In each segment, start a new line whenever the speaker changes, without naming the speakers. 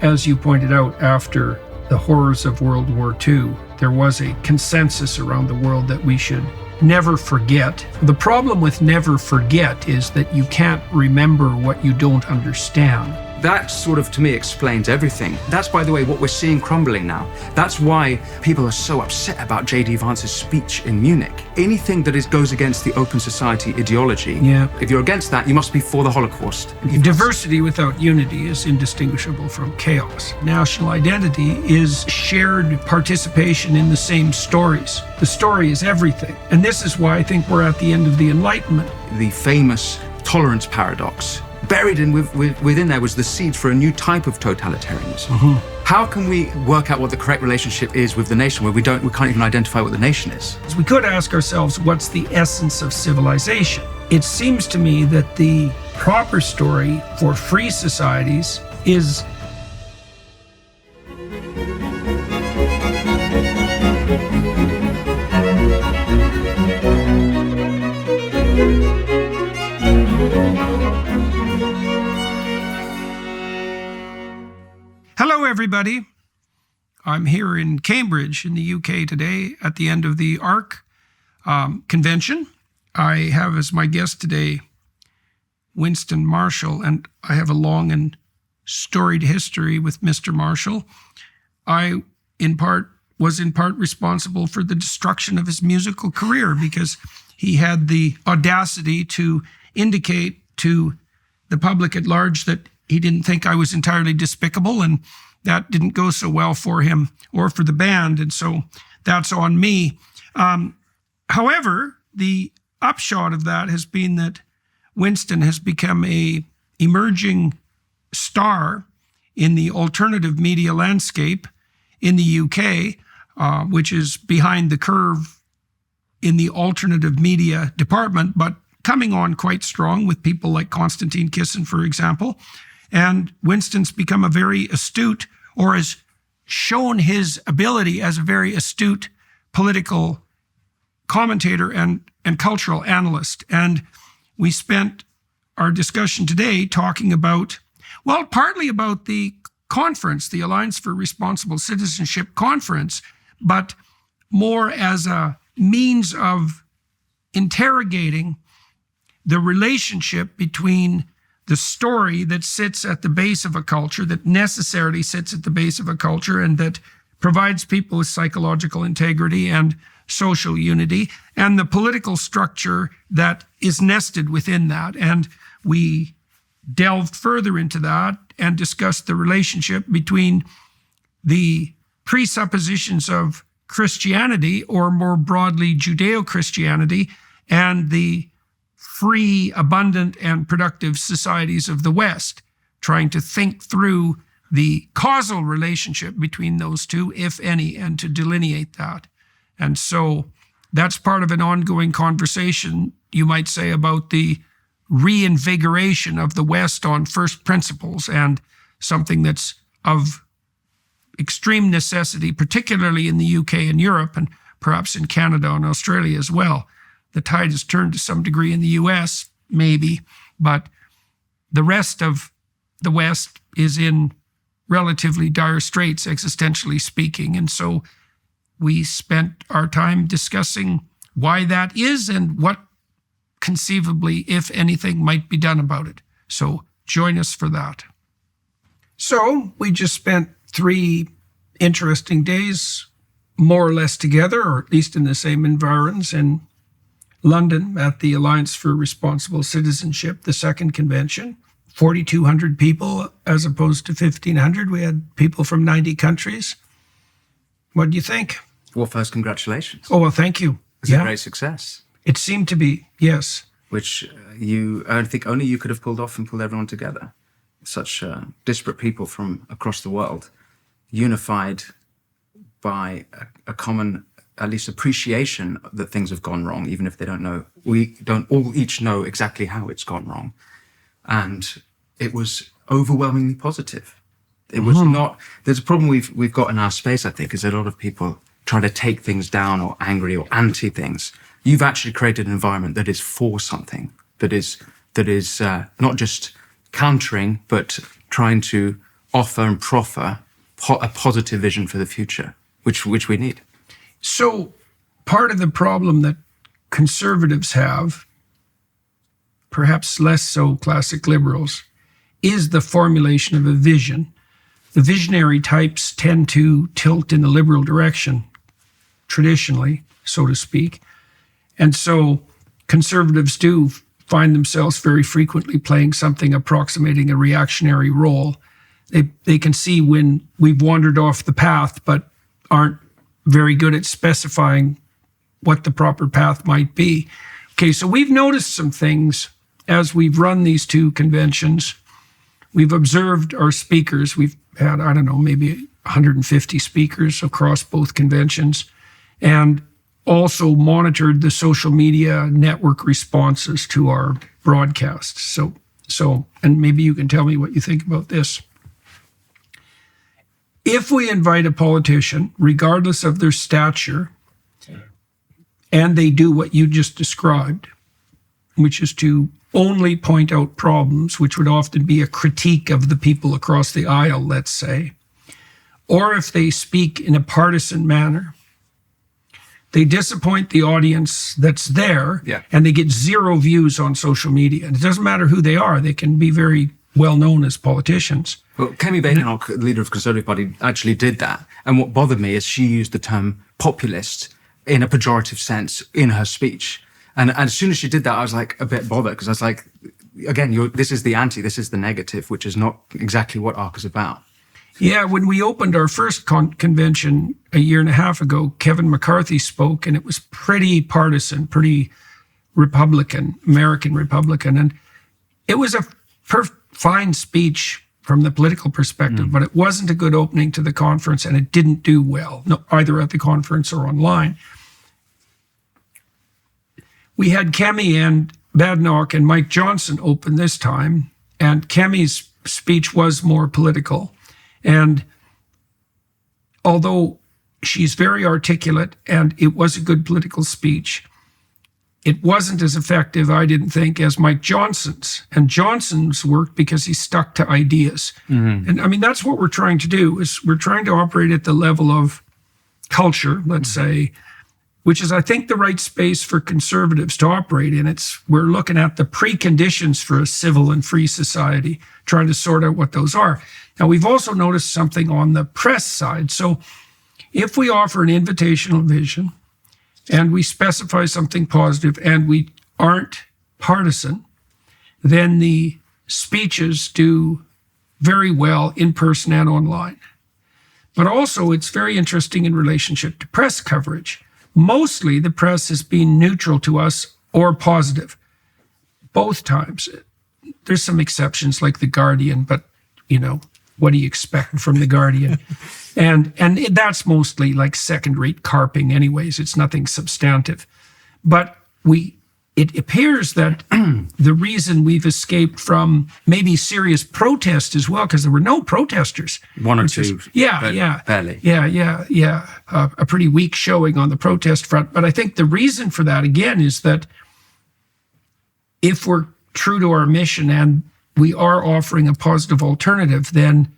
As you pointed out, after the horrors of World War II, there was a consensus around the world that we should never forget. The problem with never forget is that you can't remember what you don't understand.
That sort of, to me, explains everything. That's, by the way, what we're seeing crumbling now. That's why people are so upset about J.D. Vance's speech in Munich. Anything that goes against the open society ideology, if you're against that, you must be for the Holocaust.
Diversity without unity is indistinguishable from chaos. National identity is shared participation in the same stories. The story is everything. And this is why I think we're at the end of the Enlightenment.
The famous tolerance paradox. Buried within there was the seed for a new type of totalitarianism. How can we work out what the correct relationship is with the nation where we can't even identify what the nation is?
We could ask ourselves, what's the essence of civilization? It seems to me that the proper story for free societies is Hello, everybody. I'm here in Cambridge in the UK today at the end of the ARC convention. I have as my guest today Winston Marshall, and I have a long and storied history with Mr. Marshall. I, was in part responsible for the destruction of his musical career because he had the audacity to indicate to the public at large that he didn't think I was entirely despicable, and that didn't go so well for him or for the band, and so that's on me. However, the upshot of that has been that Winston has become a emerging star in the alternative media landscape in the UK, which is behind the curve in the alternative media department, but coming on quite strong with people like Konstantin Kisin, for example. And Winston's become a very astute, or has shown his ability as a very astute political commentator and cultural analyst. And we spent our discussion today talking about, well, partly about the conference, the Alliance for Responsible Citizenship conference, but more as a means of interrogating the relationship between the story that sits at the base of a culture, that necessarily sits at the base of a culture and that provides people with psychological integrity and social unity, and the political structure that is nested within that. And we delved further into that and discussed the relationship between the presuppositions of Christianity, or more broadly Judeo-Christianity, and the free, abundant, and productive societies of the West, trying to think through the causal relationship between those two, if any, and to delineate that. And so that's part of an ongoing conversation, you might say, about the reinvigoration of the West on first principles, and something that's of extreme necessity, particularly in the UK and Europe, and perhaps in Canada and Australia as well. The tide has turned to some degree in the US, maybe, but the rest of the West is in relatively dire straits, existentially speaking. And so we spent our time discussing why that is and what conceivably, if anything, might be done about it. So join us for that. So we just spent 3 interesting days, more or less together, or at least in the same environs, in London at the Alliance for Responsible Citizenship, the second convention. 4,200 people as opposed to 1,500. We had people from 90 countries. What do you think?
Well, first, congratulations.
Oh, well, thank you.
It's a great success.
It seemed to be, yes.
Which I think only you could have pulled off and pulled everyone together. Such disparate people from across the world, unified by a common, at least, appreciation that things have gone wrong, even if they don't know. We don't all each know exactly how it's gone wrong. And it was overwhelmingly positive. It was not, there's a problem we've got in our space, I think, is a lot of people trying to take things down or angry or anti things. You've actually created an environment that is for something, that is not just countering, but trying to offer and proffer a positive vision for the future, which we need.
So part of the problem that conservatives have, perhaps less so classic liberals, is the formulation of a vision. The visionary types tend to tilt in the liberal direction, traditionally, so to speak. And so conservatives do find themselves very frequently playing something approximating a reactionary role. They can see when we've wandered off the path, but aren't very good at specifying what the proper path might be. Okay, so we've noticed some things as we've run these two conventions. We've observed our speakers. We've had, I don't know, maybe 150 speakers across both conventions, and also monitored the social media network responses to our broadcasts. So, and maybe you can tell me what you think about this. If we invite a politician, regardless of their stature, and they do what you just described, which is to only point out problems, which would often be a critique of the people across the aisle, let's say, or if they speak in a partisan manner, they disappoint the audience that's there, and they get zero views on social media. And it doesn't matter who they are. They can be very well known as politicians.
Well, Kemi Badenoch, the leader of the Conservative Party, actually did that. And what bothered me is she used the term populist in a pejorative sense in her speech. And as soon as she did that, I was like a bit bothered, because I was like, again, this is the anti, this is the negative, which is not exactly what ARC is about.
Yeah, when we opened our first convention a year and a half ago, Kevin McCarthy spoke, and it was pretty partisan, pretty Republican, American Republican. And it was a fine speech from the political perspective, but it wasn't a good opening to the conference, and it didn't do well, either at the conference or online. We had Kemi and Badenoch and Mike Johnson open this time, and Kemi's speech was more political. And although she's very articulate and it was a good political speech, it wasn't as effective, I didn't think, as Mike Johnson's. And Johnson's worked because he stuck to ideas. And I mean, that's what we're trying to do, is we're trying to operate at the level of culture, let's say, which is, I think, the right space for conservatives to operate in. We're looking at the preconditions for a civil and free society, trying to sort out what those are. Now, we've also noticed something on the press side. So if we offer an invitational vision and we specify something positive and we aren't partisan, then the speeches do very well in person and online. But also, it's very interesting in relationship to press coverage. Mostly the press has been neutral to us or positive, both times. There's some exceptions like The Guardian, but, what do you expect from The Guardian? and that's mostly like second-rate carping anyways. It's nothing substantive. But it appears that the reason we've escaped from maybe serious protest as well, because there were no protesters.
One or two. Barely.
Yeah. A pretty weak showing on the protest front. But I think the reason for that, again, is that if we're true to our mission and we are offering a positive alternative, then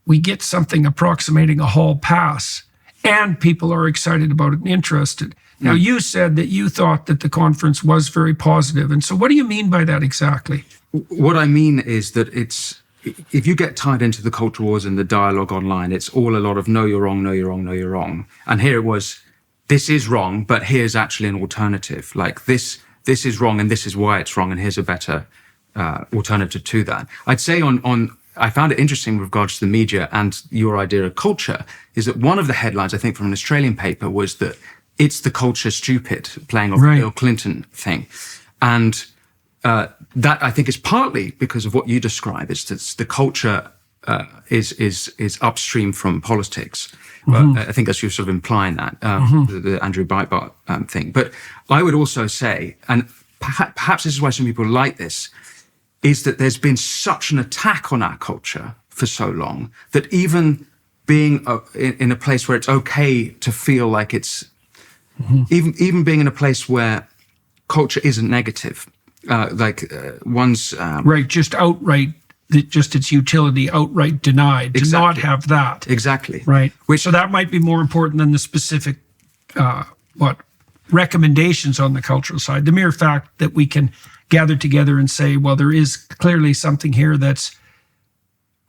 we get something approximating a hall pass, and people are excited about it and interested. Now, you said that you thought that the conference was very positive. And so what do you mean by that exactly?
What I mean is that if you get tied into the culture wars and the dialogue online, it's all a lot of no, you're wrong, no, you're wrong, no, you're wrong. And here it was, this is wrong, but here's actually an alternative. Like this is wrong and this is why it's wrong, and here's a better alternative to that. I'd say I found it interesting with regards to the media and your idea of culture, is that one of the headlines, I think, from an Australian paper was that it's the culture stupid, playing off the Bill Clinton thing. And that, I think, is partly because of what you describe, is that the culture is upstream from politics. I think as you're sort of implying that, the Andrew Breitbart thing. But I would also say, and perhaps this is why some people like this, is that there's been such an attack on our culture for so long that even being in a place where it's okay to feel like it's, even being in a place where culture isn't negative, one's...
Right, just outright just its utility outright denied, to not have that.
Exactly.
Right. So that might be more important than the specific, recommendations on the cultural side. The mere fact that we can gather together and say, well, there is clearly something here that's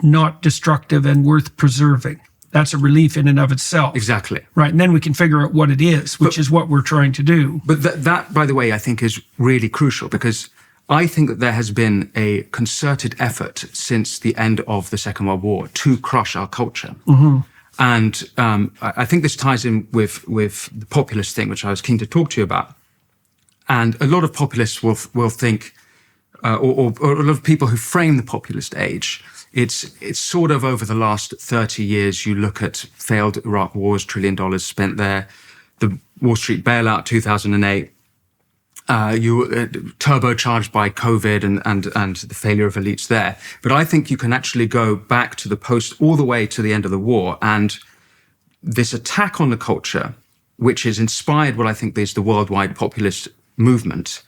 not destructive and worth preserving. That's a relief in and of itself.
Exactly.
Right. And then we can figure out what it is, which is what we're trying to do.
But that, by the way, I think is really crucial, because I think that there has been a concerted effort since the end of the Second World War to crush our culture. Mm-hmm. And I think this ties in with the populist thing, which I was keen to talk to you about. And a lot of populists will think, or a lot of people who frame the populist age, it's sort of over the last 30 years, you look at failed Iraq wars, $1 trillion spent there, the Wall Street bailout, 2008, turbocharged by COVID and the failure of elites there. But I think you can actually go back to the all the way to the end of the war. And this attack on the culture, which is inspired what I think is the worldwide populist movement,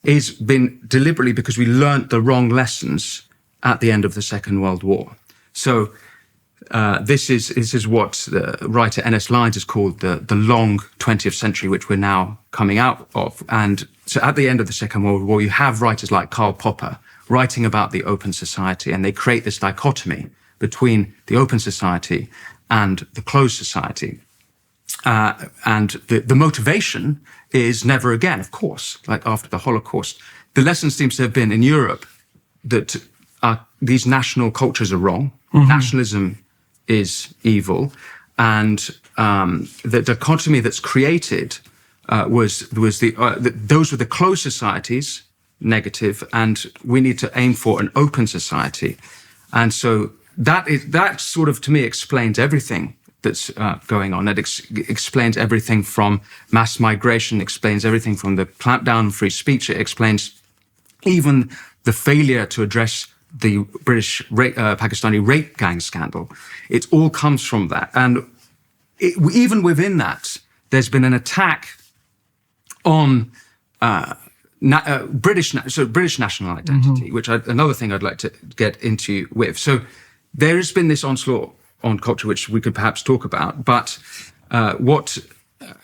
is been deliberately because we learned the wrong lessons at the end of the Second World War. So this is what the writer N.S. Lyons has called the long 20th century, which we're now coming out of. And so at the end of the Second World War, you have writers like Karl Popper writing about the open society, and they create this dichotomy between the open society and the closed society. And the motivation is never again, of course, like after the Holocaust. The lesson seems to have been in Europe that these national cultures are wrong. Mm-hmm. Nationalism is evil. And the dichotomy that's created was those were the closed societies, negative, and we need to aim for an open society. And so that sort of, to me, explains everything that's going on. It explains everything from mass migration, explains everything from the clampdown on free speech. It explains even the failure to address the British Pakistani rape gang scandal. It all comes from that. And even within that, there's been an attack on British national identity, mm-hmm. which another thing I'd like to get into with. So there has been this onslaught on culture, which we could perhaps talk about. But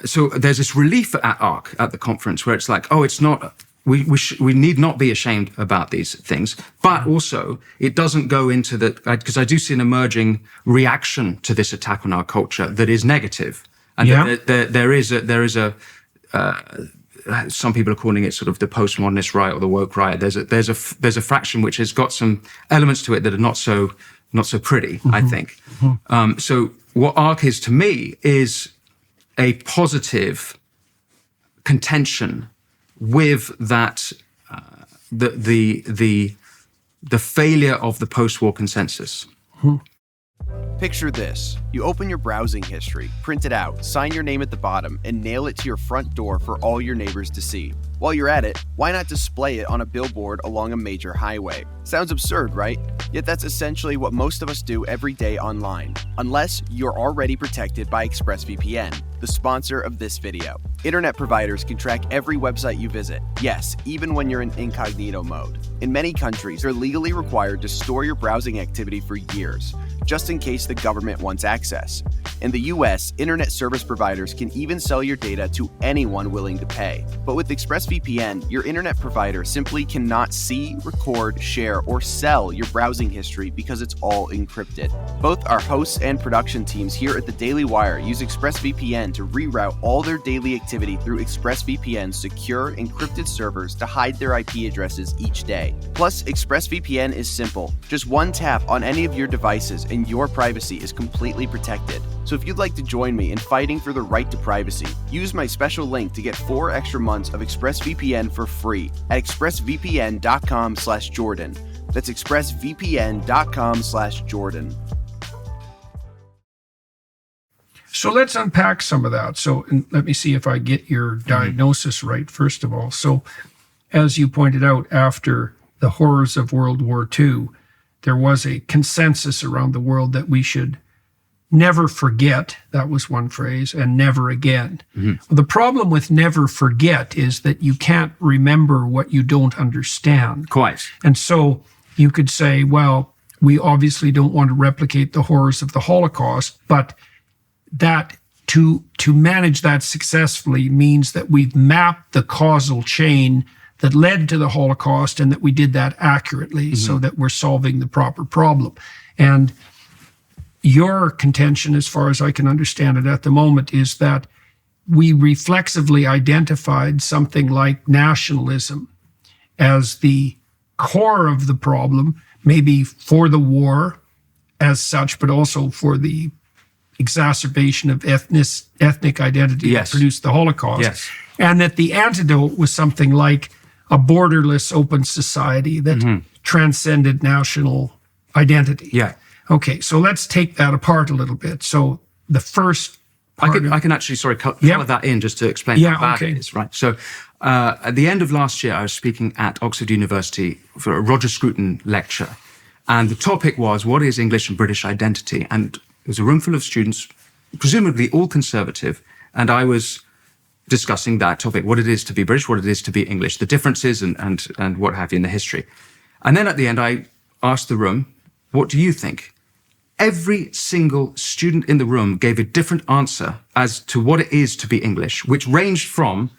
so there's this relief at ARC at the conference where it's like, oh, it's not. We need not be ashamed about these things, but also it doesn't go into because I do see an emerging reaction to this attack on our culture that is negative, and there is a some people are calling it sort of the postmodernist right or the woke right. There's a fraction which has got some elements to it that are not so pretty, mm-hmm. I think. Mm-hmm. So what ARC is to me is a positive contention with that, the failure of the post-war consensus.
Hmm. Picture this. You open your browsing history, print it out, sign your name at the bottom, and nail it to your front door for all your neighbors to see. While you're at it, why not display it on a billboard along a major highway? Sounds absurd, right? Yet that's essentially what most of us do every day online, unless you're already protected by ExpressVPN, the sponsor of this video. Internet providers can track every website you visit, yes, even when you're in incognito mode. In many countries, they're legally required to store your browsing activity for years, just in case the government wants access. In the US, internet service providers can even sell your data to anyone willing to pay. But with ExpressVPN, your internet provider simply cannot see, record, share, or sell your browsing history because it's all encrypted. Both our hosts and production teams here at the Daily Wire use ExpressVPN to reroute all their daily activity through ExpressVPN's secure, encrypted servers to hide their IP addresses each day. Plus, ExpressVPN is simple. Just one tap on any of your devices and your privacy is completely protected. So if you'd like to join me in fighting for the right to privacy, use my special link to get 4 extra months of ExpressVPN for free at expressvpn.com/Jordan. That's expressvpn.com/Jordan.
So let's unpack some of that. So let me see if I get your diagnosis right, first of all. So as you pointed out, after the horrors of World War II, there was a consensus around the world that we should never forget, that was one phrase, and never again. Mm-hmm. Well, the problem with never forget is that you can't remember what you don't understand.
Quite.
And so you could say, well, we obviously don't want to replicate the horrors of the Holocaust, but that to manage that successfully means that we've mapped the causal chain that led to the Holocaust and that we did that accurately so that we're solving the proper problem. And your contention, as far as I can understand it at the moment, is that we reflexively identified something like nationalism as the core of the problem, maybe for the war as such, but also for the exacerbation of ethnic identity that produced the Holocaust.
Yes.
And that the antidote was something like a borderless open society that transcended national identity.
Yeah.
Okay, so let's take that apart a little bit. So the first part
I can actually, color that in just to explain how bad it is, right? So at the end of last year, I was speaking at Oxford University for a Roger Scruton lecture. And the topic was, what is English and British identity? And there was a room full of students, presumably all conservative, and I was discussing that topic, what it is to be British, what it is to be English, the differences and what have you in the history. And then at the end, I asked the room, what do you think? Every single student in the room gave a different answer as to what it is to be English, which ranged from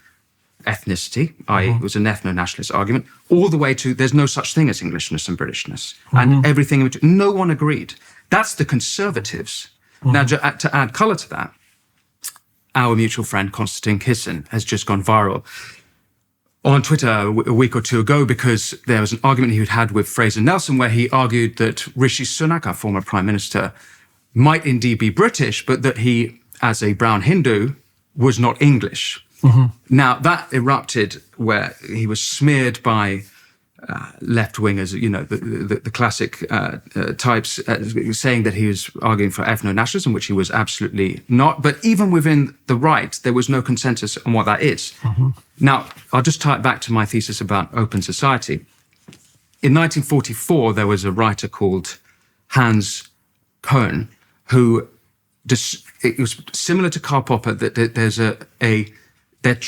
ethnicity, i.e. it was an ethno-nationalist argument, all the way to there's no such thing as Englishness and Britishness, and everything in between. No one agreed. That's the conservatives. Now, to add colour to that, our mutual friend Konstantin Kisin has just gone viral on Twitter a week or two ago because there was an argument he had with Fraser Nelson where he argued that Rishi Sunak, our former Prime Minister, might indeed be British, but that he, as a brown Hindu, was not English. Now, that erupted where he was smeared by left-wingers, the classic types, saying that he was arguing for ethno-nationalism, which he was absolutely not. But even within the right, there was no consensus on what that is. Now, I'll just tie it back to my thesis about open society. In 1944, there was a writer called Hans Kohn, who it was similar to Karl Popper, that there's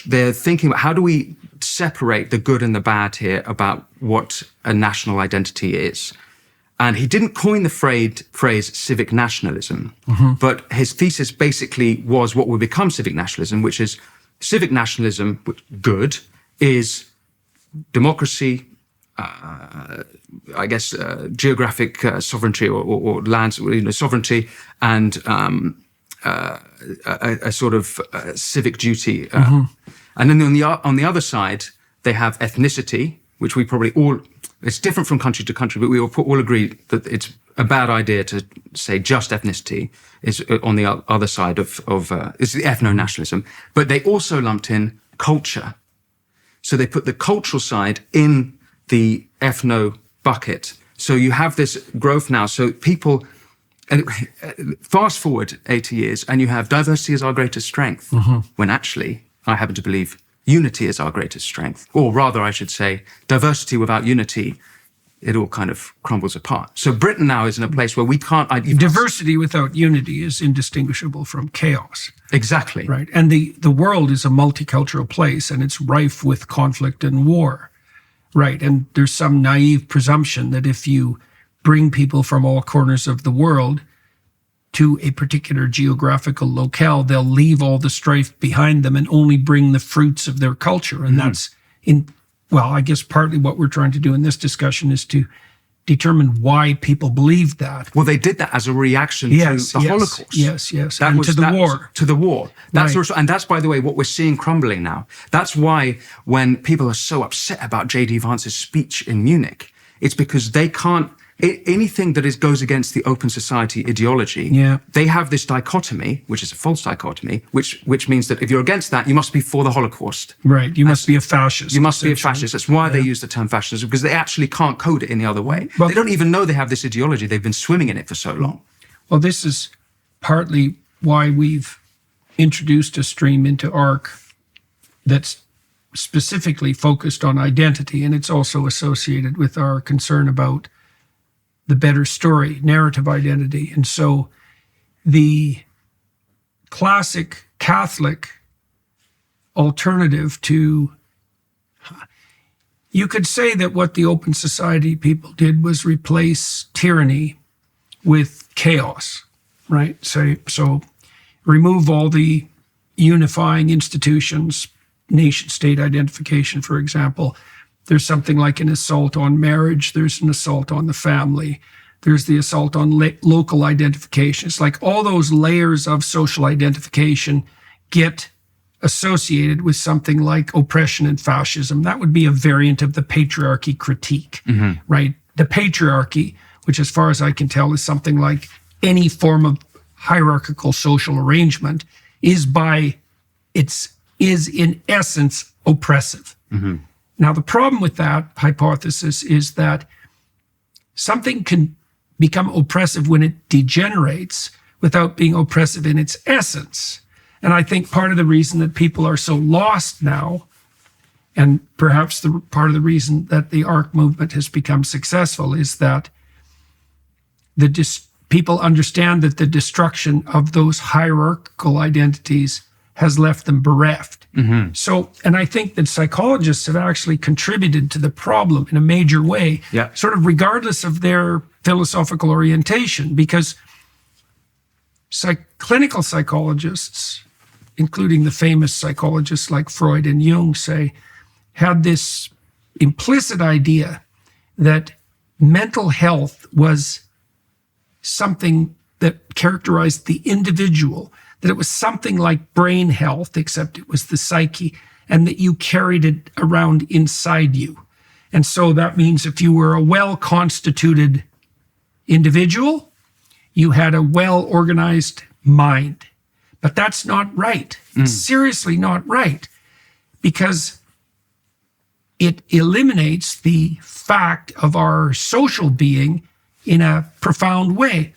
they're thinking about how do we separate the good and the bad here about what a national identity is. And he didn't coin the phrase civic nationalism, but his thesis basically was what would become civic nationalism, which is civic nationalism, which good, is democracy, geographic sovereignty or land sovereignty, and a sort of civic duty. And then on the other side, they have ethnicity, which we probably all, it's different from country to country, but we all agree that it's a bad idea to say just ethnicity is on the other side of is the ethno-nationalism. But they also lumped in culture. So they put the cultural side in the ethno bucket. So you have this growth now. So people, fast forward 80 years, and you have diversity as our greatest strength, when actually I happen to believe unity is our greatest strength. Or rather, I should say, diversity without unity, it all kind of crumbles apart. So Britain now is in a place where we can't...
Diversity without unity is indistinguishable from chaos.
Exactly.
Right. And the world is a multicultural place, and it's rife with conflict and war. Right. And there's some naive presumption that if you bring people from all corners of the world to a particular geographical locale, they'll leave all the strife behind them and only bring the fruits of their culture. And that's I guess partly what we're trying to do in this discussion is to determine why people believed that.
Well, they did that as a reaction to the Holocaust.
Yes. And to the war.
To the war. That's
right.
also, and that's, by the way, what we're seeing crumbling now. That's why when people are so upset about J.D. Vance's speech in Munich, it's because they can't, anything that goes against the open society ideology, they have this dichotomy, which is a false dichotomy, which means that if you're against that, you must be for the Holocaust.
Right, you must be a fascist.
You must be a fascist. That's why they use the term fascism, because they actually can't code it any other way. They don't even know they have this ideology. They've been swimming in it for so long.
Well, this is partly why we've introduced a stream into ARC that's specifically focused on identity, and it's also associated with our concern about the better story, narrative identity. And so the classic Catholic alternative to you could say that what the open society people did was replace tyranny with chaos, right? So remove all the unifying institutions, nation-state identification, for example. There's something like an assault on marriage. There's an assault on the family. There's the assault on local identification. It's like all those layers of social identification get associated with something like oppression and fascism. That would be a variant of the patriarchy critique, right? The patriarchy, which as far as I can tell is something like any form of hierarchical social arrangement, is in essence oppressive. Now, the problem with that hypothesis is that something can become oppressive when it degenerates without being oppressive in its essence. And I think part of the reason that people are so lost now, and perhaps part of the reason that the ARC movement has become successful, is that people understand that the destruction of those hierarchical identities has left them bereft. So, and I think that psychologists have actually contributed to the problem in a major way, sort of regardless of their philosophical orientation, because clinical psychologists, including the famous psychologists like Freud and Jung, had this implicit idea that mental health was something that characterized the individual, that it was something like brain health, except it was the psyche, and that you carried it around inside you. And so that means if you were a well-constituted individual, you had a well-organized mind. But that's not right. It's seriously not right, because it eliminates the fact of our social being in a profound way.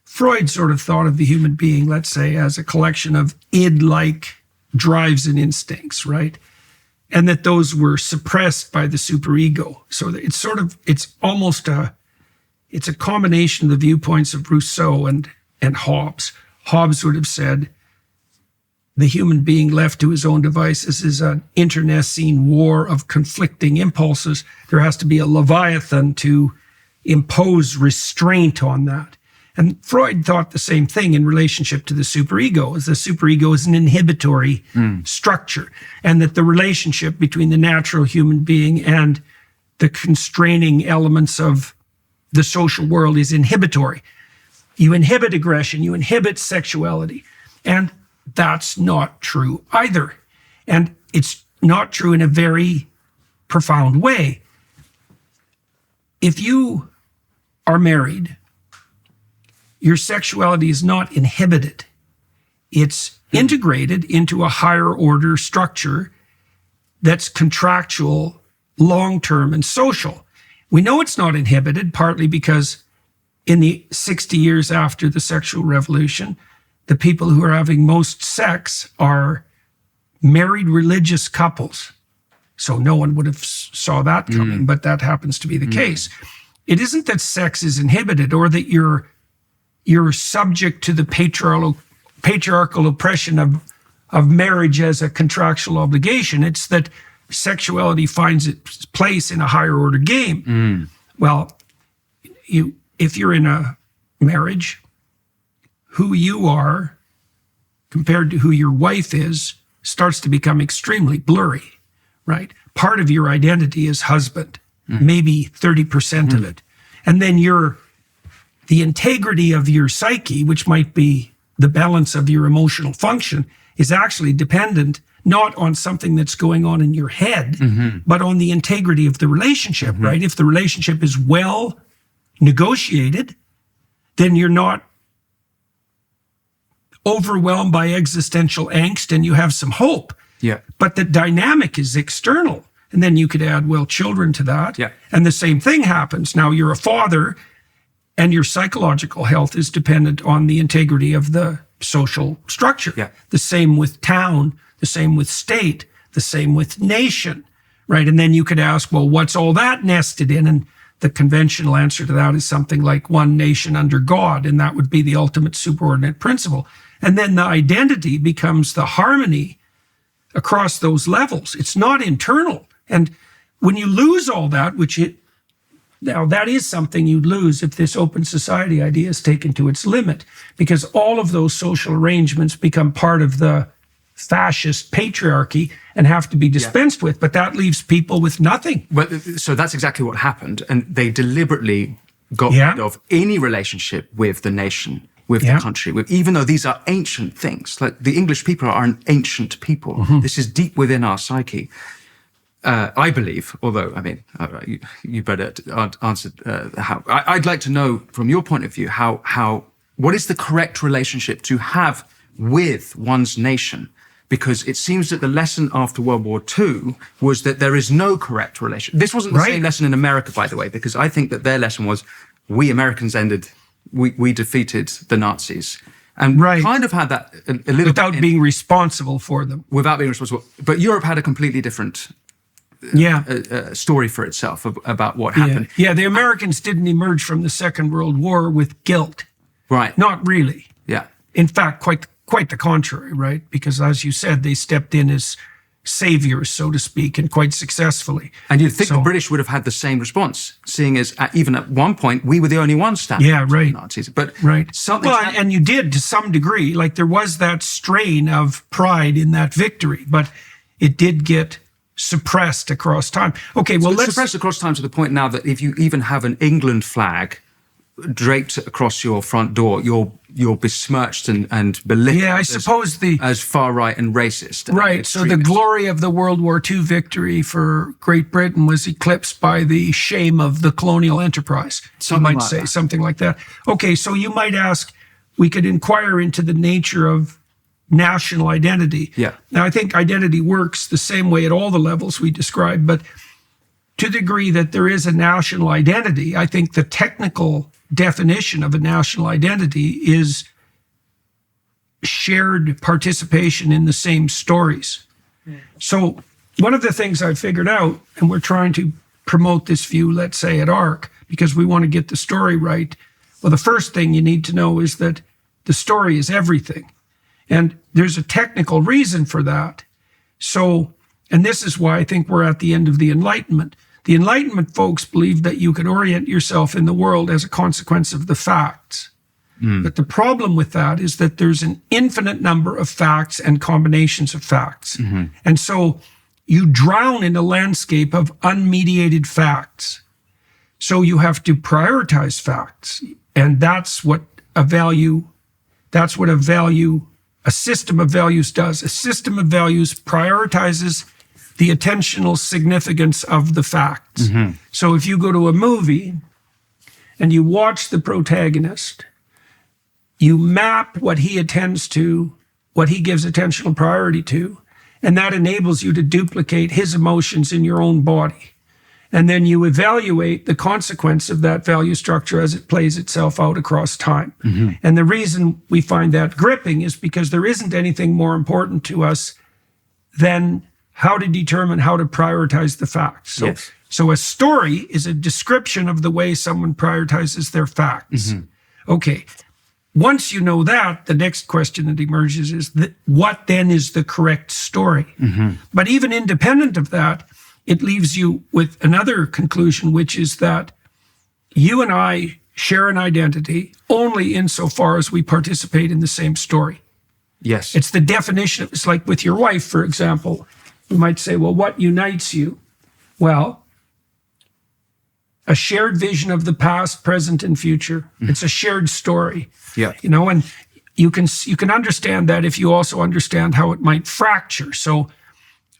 Freud sort of thought of the human being, let's say, as a collection of id-like drives and instincts, right? And that those were suppressed by the superego. So it's a combination of the viewpoints of Rousseau and Hobbes. Hobbes would have said the human being left to his own devices is an internecine war of conflicting impulses. There has to be a Leviathan to impose restraint on that. And Freud thought the same thing in relationship to the superego, as the superego is an inhibitory structure, and that the relationship between the natural human being and the constraining elements of the social world is inhibitory. You inhibit aggression, you inhibit sexuality, and that's not true either. And it's not true in a very profound way. If you are married, your sexuality is not inhibited. It's integrated into a higher order structure that's contractual, long-term, and social. We know it's not inhibited, partly because in the 60 years after the sexual revolution, the people who are having most sex are married religious couples. So no one would have saw that coming, but that happens to be the case. It isn't that sex is inhibited or that you're subject to the patriarchal oppression of marriage as a contractual obligation. It's that sexuality finds its place in a higher order game. Well, if you're in a marriage, who you are compared to who your wife is starts to become extremely blurry, right? Part of your identity is husband, maybe 30% of it. And then the integrity of your psyche, which might be the balance of your emotional function, is actually dependent not on something that's going on in your head, but on the integrity of the relationship, right? If the relationship is well negotiated, then you're not overwhelmed by existential angst and you have some hope.
Yeah.
But the dynamic is external. And then you could add, children to that.
Yeah.
And the same thing happens. Now you're a father and your psychological health is dependent on the integrity of the social structure.
Yeah.
The same with town, the same with state, the same with nation, right? And then you could ask, what's all that nested in? And the conventional answer to that is something like one nation under God, and that would be the ultimate superordinate principle. And then the identity becomes the harmony across those levels. It's not internal. And when you lose all that, now that is something you'd lose if this open society idea is taken to its limit, because all of those social arrangements become part of the fascist patriarchy and have to be dispensed with. But that leaves people with nothing.
Well, so that's exactly what happened. And they deliberately got rid of any relationship with the nation, with the country, even though these are ancient things. Like the English people are an ancient people. This is deep within our psyche. I believe, although, I mean, you better answer how. I'd like to know, from your point of view, what is the correct relationship to have with one's nation? Because it seems that the lesson after World War II was that there is no correct relation. This wasn't the same lesson in America, by the way, because I think that their lesson was, we Americans we defeated the Nazis. And kind of had that a little
without being responsible for them.
Without being responsible. But Europe had a completely different story for itself about what happened.
Yeah, the Americans didn't emerge from the Second World War with guilt.
Right.
Not really.
Yeah.
In fact, quite the contrary, right? Because as you said, they stepped in as saviors, so to speak, and quite successfully.
And you'd think the British would have had the same response, seeing as even at one point, we were the only ones standing up to the Nazis. But something...
Well, and you did to some degree. Like there was that strain of pride in that victory, but it did get suppressed across time. Okay, well, let's...
Suppressed across time to the point now that if you even have an England flag draped across your front door, you're besmirched and belittled.
Yeah, I suppose
as far right and racist.
Right. So the glory of the World War II victory for Great Britain was eclipsed by the shame of the colonial enterprise. Something like that. Okay, so you might ask, we could inquire into the nature of national identity.
Yeah.
Now, I think identity works the same way at all the levels we described, but to the degree that there is a national identity, I think the technical definition of a national identity is shared participation in the same stories. So one of the things I've figured out, and we're trying to promote this view, let's say at ARC, because we want to get the story right. Well, the first thing you need to know is that the story is everything. And there's a technical reason for that. So, and this is why I think we're at the end of the Enlightenment. The Enlightenment folks believed that you could orient yourself in the world as a consequence of the facts. But the problem with that is that there's an infinite number of facts and combinations of facts. And so you drown in a landscape of unmediated facts. So you have to prioritize facts. And that's what a system of values does. A system of values prioritizes the attentional significance of the facts. So if you go to a movie and you watch the protagonist, you map what he attends to, what he gives attentional priority to, and that enables you to duplicate his emotions in your own body. And then you evaluate the consequence of that value structure as it plays itself out across time. And the reason we find that gripping is because there isn't anything more important to us than how to determine how to prioritize the facts. So a story is a description of the way someone prioritizes their facts. Okay, once you know that, the next question that emerges is what then is the correct story? But even independent of that, it leaves you with another conclusion, which is that you and I share an identity only insofar as we participate in the same story.
Yes.
It's the definition. It's like with your wife, for example. You might say, well, what unites you? Well, a shared vision of the past, present, and future. It's a shared story.
Yeah.
You know, and you can understand that if you also understand how it might fracture. So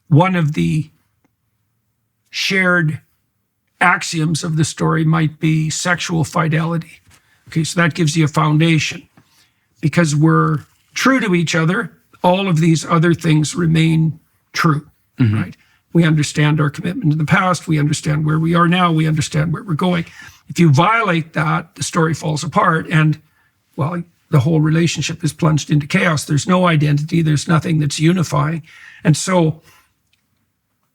one of the shared axioms of the story might be sexual fidelity. Okay, so that gives you a foundation. Because we're true to each other, all of these other things remain true, right? We understand our commitment to the past, we understand where we are now, we understand where we're going. If you violate that, the story falls apart and, well, the whole relationship is plunged into chaos. There's no identity, there's nothing that's unifying. And so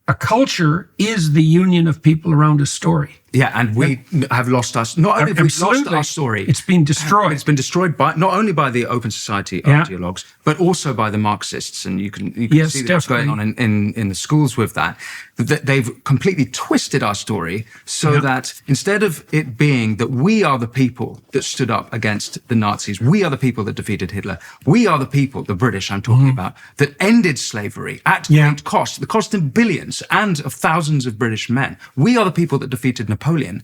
a culture is the union of people around a story.
Yeah, and we have lost us. Not only have we lost our story,
it's been destroyed.
It's been destroyed by not only by the Open Society ideologues, but also by the Marxists. And you can see what's going on in the schools with that. They've completely twisted our story so that instead of it being that we are the people that stood up against the Nazis, we are the people that defeated Hitler, we are the people, the British I'm talking about, that ended slavery at great cost, the cost of billions and of thousands of British men. We are the people that defeated Napoleon.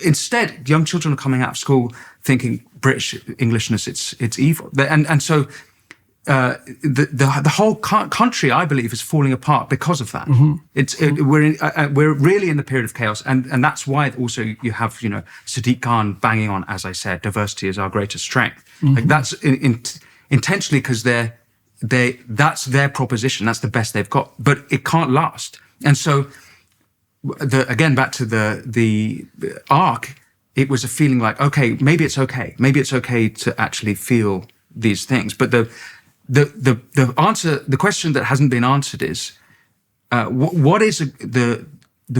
Instead, young children are coming out of school thinking British Englishness, it's evil. And so the whole country, I believe, is falling apart because of that. We're really in the period of chaos, and that's why also you have Sadiq Khan banging on, as I said, diversity is our greatest strength. Like that's intentionally because that's their proposition, that's the best they've got, but it can't last. And so again, back to the arc, it was a feeling like, okay, maybe it's okay to actually feel these things, but the answer, the question that hasn't been answered is, what is the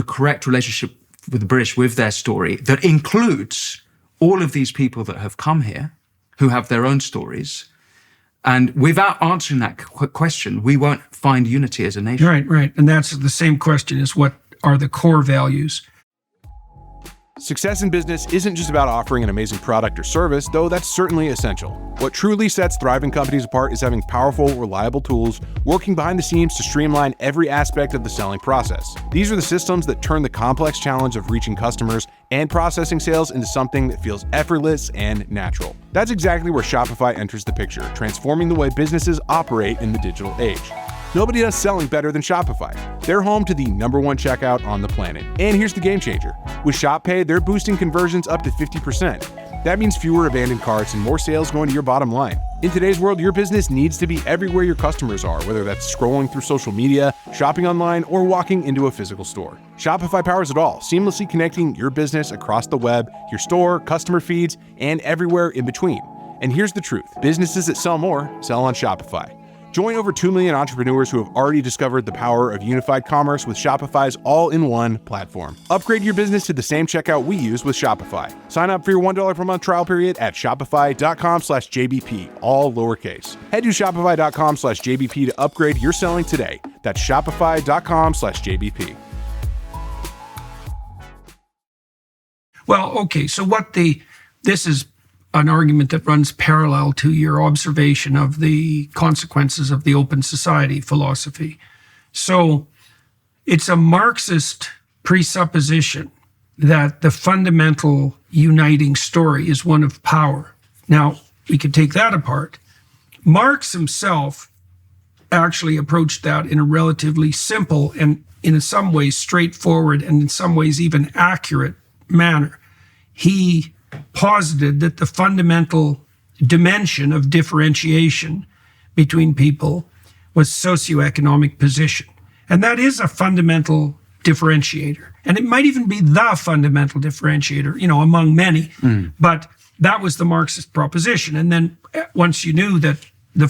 correct relationship with the British with their story that includes all of these people that have come here, who have their own stories, and without answering that question, we won't find unity as a nation.
Right, and that's the same question: is what are the core values?
Success in business isn't just about offering an amazing product or service, though that's certainly essential. What truly sets thriving companies apart is having powerful, reliable tools working behind the scenes to streamline every aspect of the selling process. These are the systems that turn the complex challenge of reaching customers and processing sales into something that feels effortless and natural. That's exactly where Shopify enters the picture, transforming the way businesses operate in the digital age. Nobody does selling better than Shopify. They're home to the #1 checkout on the planet. And here's the game changer. With Shop Pay, they're boosting conversions up to 50%. That means fewer abandoned carts and more sales going to your bottom line. In today's world, your business needs to be everywhere your customers are, whether that's scrolling through social media, shopping online, or walking into a physical store. Shopify powers it all, seamlessly connecting your business across the web, your store, customer feeds, and everywhere in between. And here's the truth. Businesses that sell more sell on Shopify. Join over 2 million entrepreneurs who have already discovered the power of unified commerce with Shopify's all-in-one platform. Upgrade your business to the same checkout we use with Shopify. Sign up for your $1 per month trial period at shopify.com/JBP, all lowercase. Head to shopify.com/JBP to upgrade your selling today. That's shopify.com/JBP.
Well, okay, so this is an argument that runs parallel to your observation of the consequences of the Open Society philosophy. So it's a Marxist presupposition that the fundamental uniting story is one of power. Now, we could take that apart. Marx himself actually approached that in a relatively simple and in some ways straightforward and in some ways even accurate manner. He posited that the fundamental dimension of differentiation between people was socioeconomic position. And that is a fundamental differentiator. And it might even be the fundamental differentiator, among many. But that was the Marxist proposition. And then once you knew that the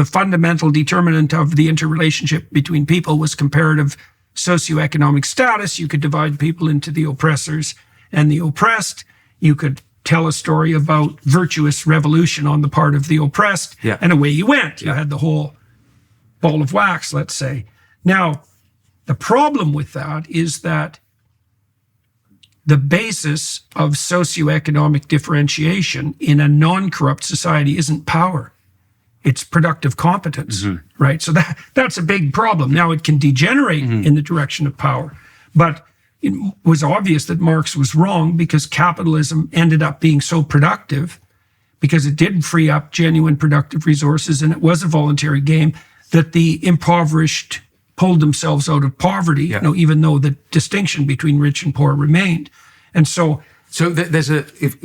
fundamental determinant of the interrelationship between people was comparative socioeconomic status, you could divide people into the oppressors and the oppressed. You could tell a story about virtuous revolution on the part of the oppressed, and away you went. You had the whole ball of wax, let's say. Now, the problem with that is that the basis of socioeconomic differentiation in a non-corrupt society isn't power. It's productive competence, right? So that's a big problem. Now, it can degenerate in the direction of power, but it was obvious that Marx was wrong because capitalism ended up being so productive because it did free up genuine productive resources and it was a voluntary game that the impoverished pulled themselves out of poverty, even though the distinction between rich and poor remained. And so
there's if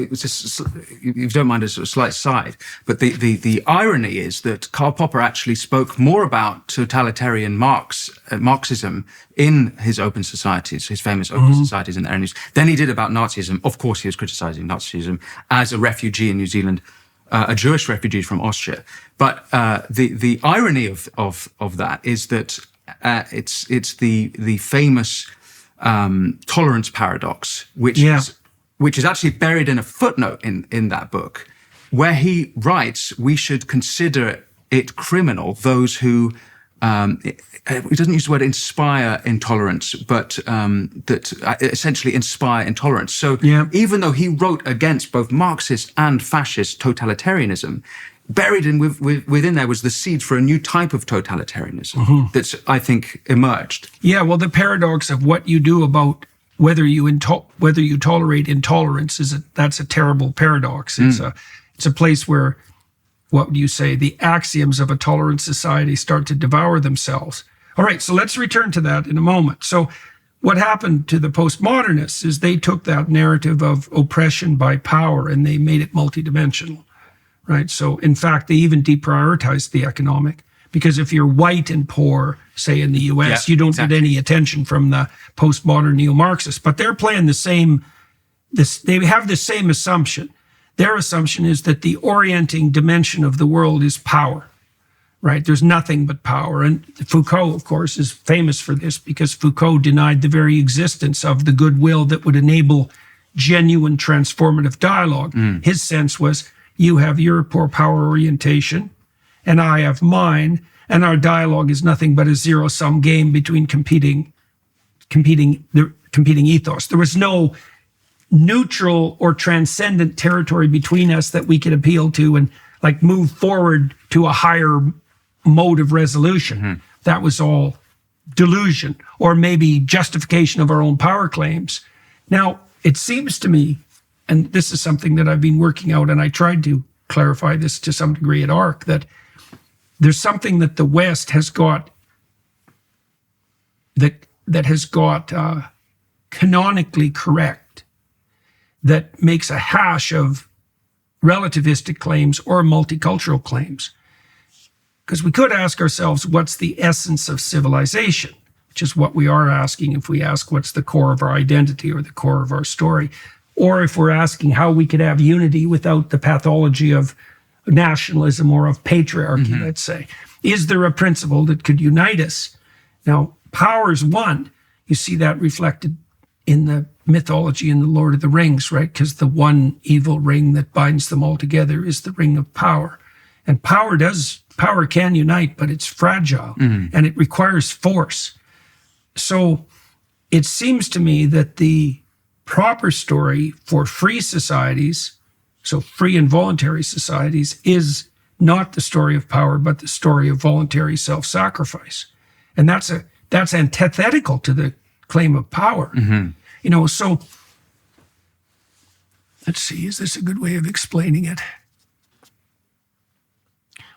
you don't mind a sort of slight side, but the irony is that Karl Popper actually spoke more about totalitarian Marxism in his Open Societies, his famous Open Societies in the early news, than he did about Nazism. Of course, he was criticizing Nazism as a refugee in New Zealand, a Jewish refugee from Austria. But the irony of that is that it's the famous tolerance paradox, which is actually buried in a footnote in that book, where he writes we should consider it criminal those who he doesn't use the word inspire intolerance, but that essentially inspire intolerance. So even though he wrote against both Marxist and fascist totalitarianism, buried within there was the seed for a new type of totalitarianism that's, I think, emerged.
Yeah, well, the paradox of what you do about whether you tolerate intolerance that's a terrible paradox. It's a place where, what would you say, the axioms of a tolerant society start to devour themselves. All right, so let's return to that in a moment. So what happened to the postmodernists is they took that narrative of oppression by power and they made it multidimensional, right? So in fact, they even deprioritized the economic, because if you're white and poor, say in the US, you don't get any attention from the postmodern neo-Marxists, but they're playing they have the same assumption. Their assumption is that the orienting dimension of the world is power, right? There's nothing but power. And Foucault, of course, is famous for this because Foucault denied the very existence of the goodwill that would enable genuine transformative dialogue. His sense was, you have your poor power orientation and I have mine, and our dialogue is nothing but a zero-sum game between competing ethos. There was no neutral or transcendent territory between us that we could appeal to and like move forward to a higher mode of resolution. That was all delusion, or maybe justification of our own power claims. Now, it seems to me, and this is something that I've been working out, and I tried to clarify this to some degree at ARC, that there's something that the West has got that has got canonically correct, that makes a hash of relativistic claims or multicultural claims. Because we could ask ourselves, what's the essence of civilization? Which is what we are asking if we ask what's the core of our identity or the core of our story. Or if we're asking how we could have unity without the pathology of nationalism or of patriarchy, let's say. Is there a principle that could unite us? Now, power is one. You see that reflected in the mythology in the Lord of the Rings, right? Because the one evil ring that binds them all together is the ring of power. And power can unite, but it's fragile and it requires force. So it seems to me that the proper story for free societies, so free and voluntary societies, is not the story of power, but the story of voluntary self-sacrifice. And that's antithetical to the claim of power. So let's see, is this a good way of explaining it?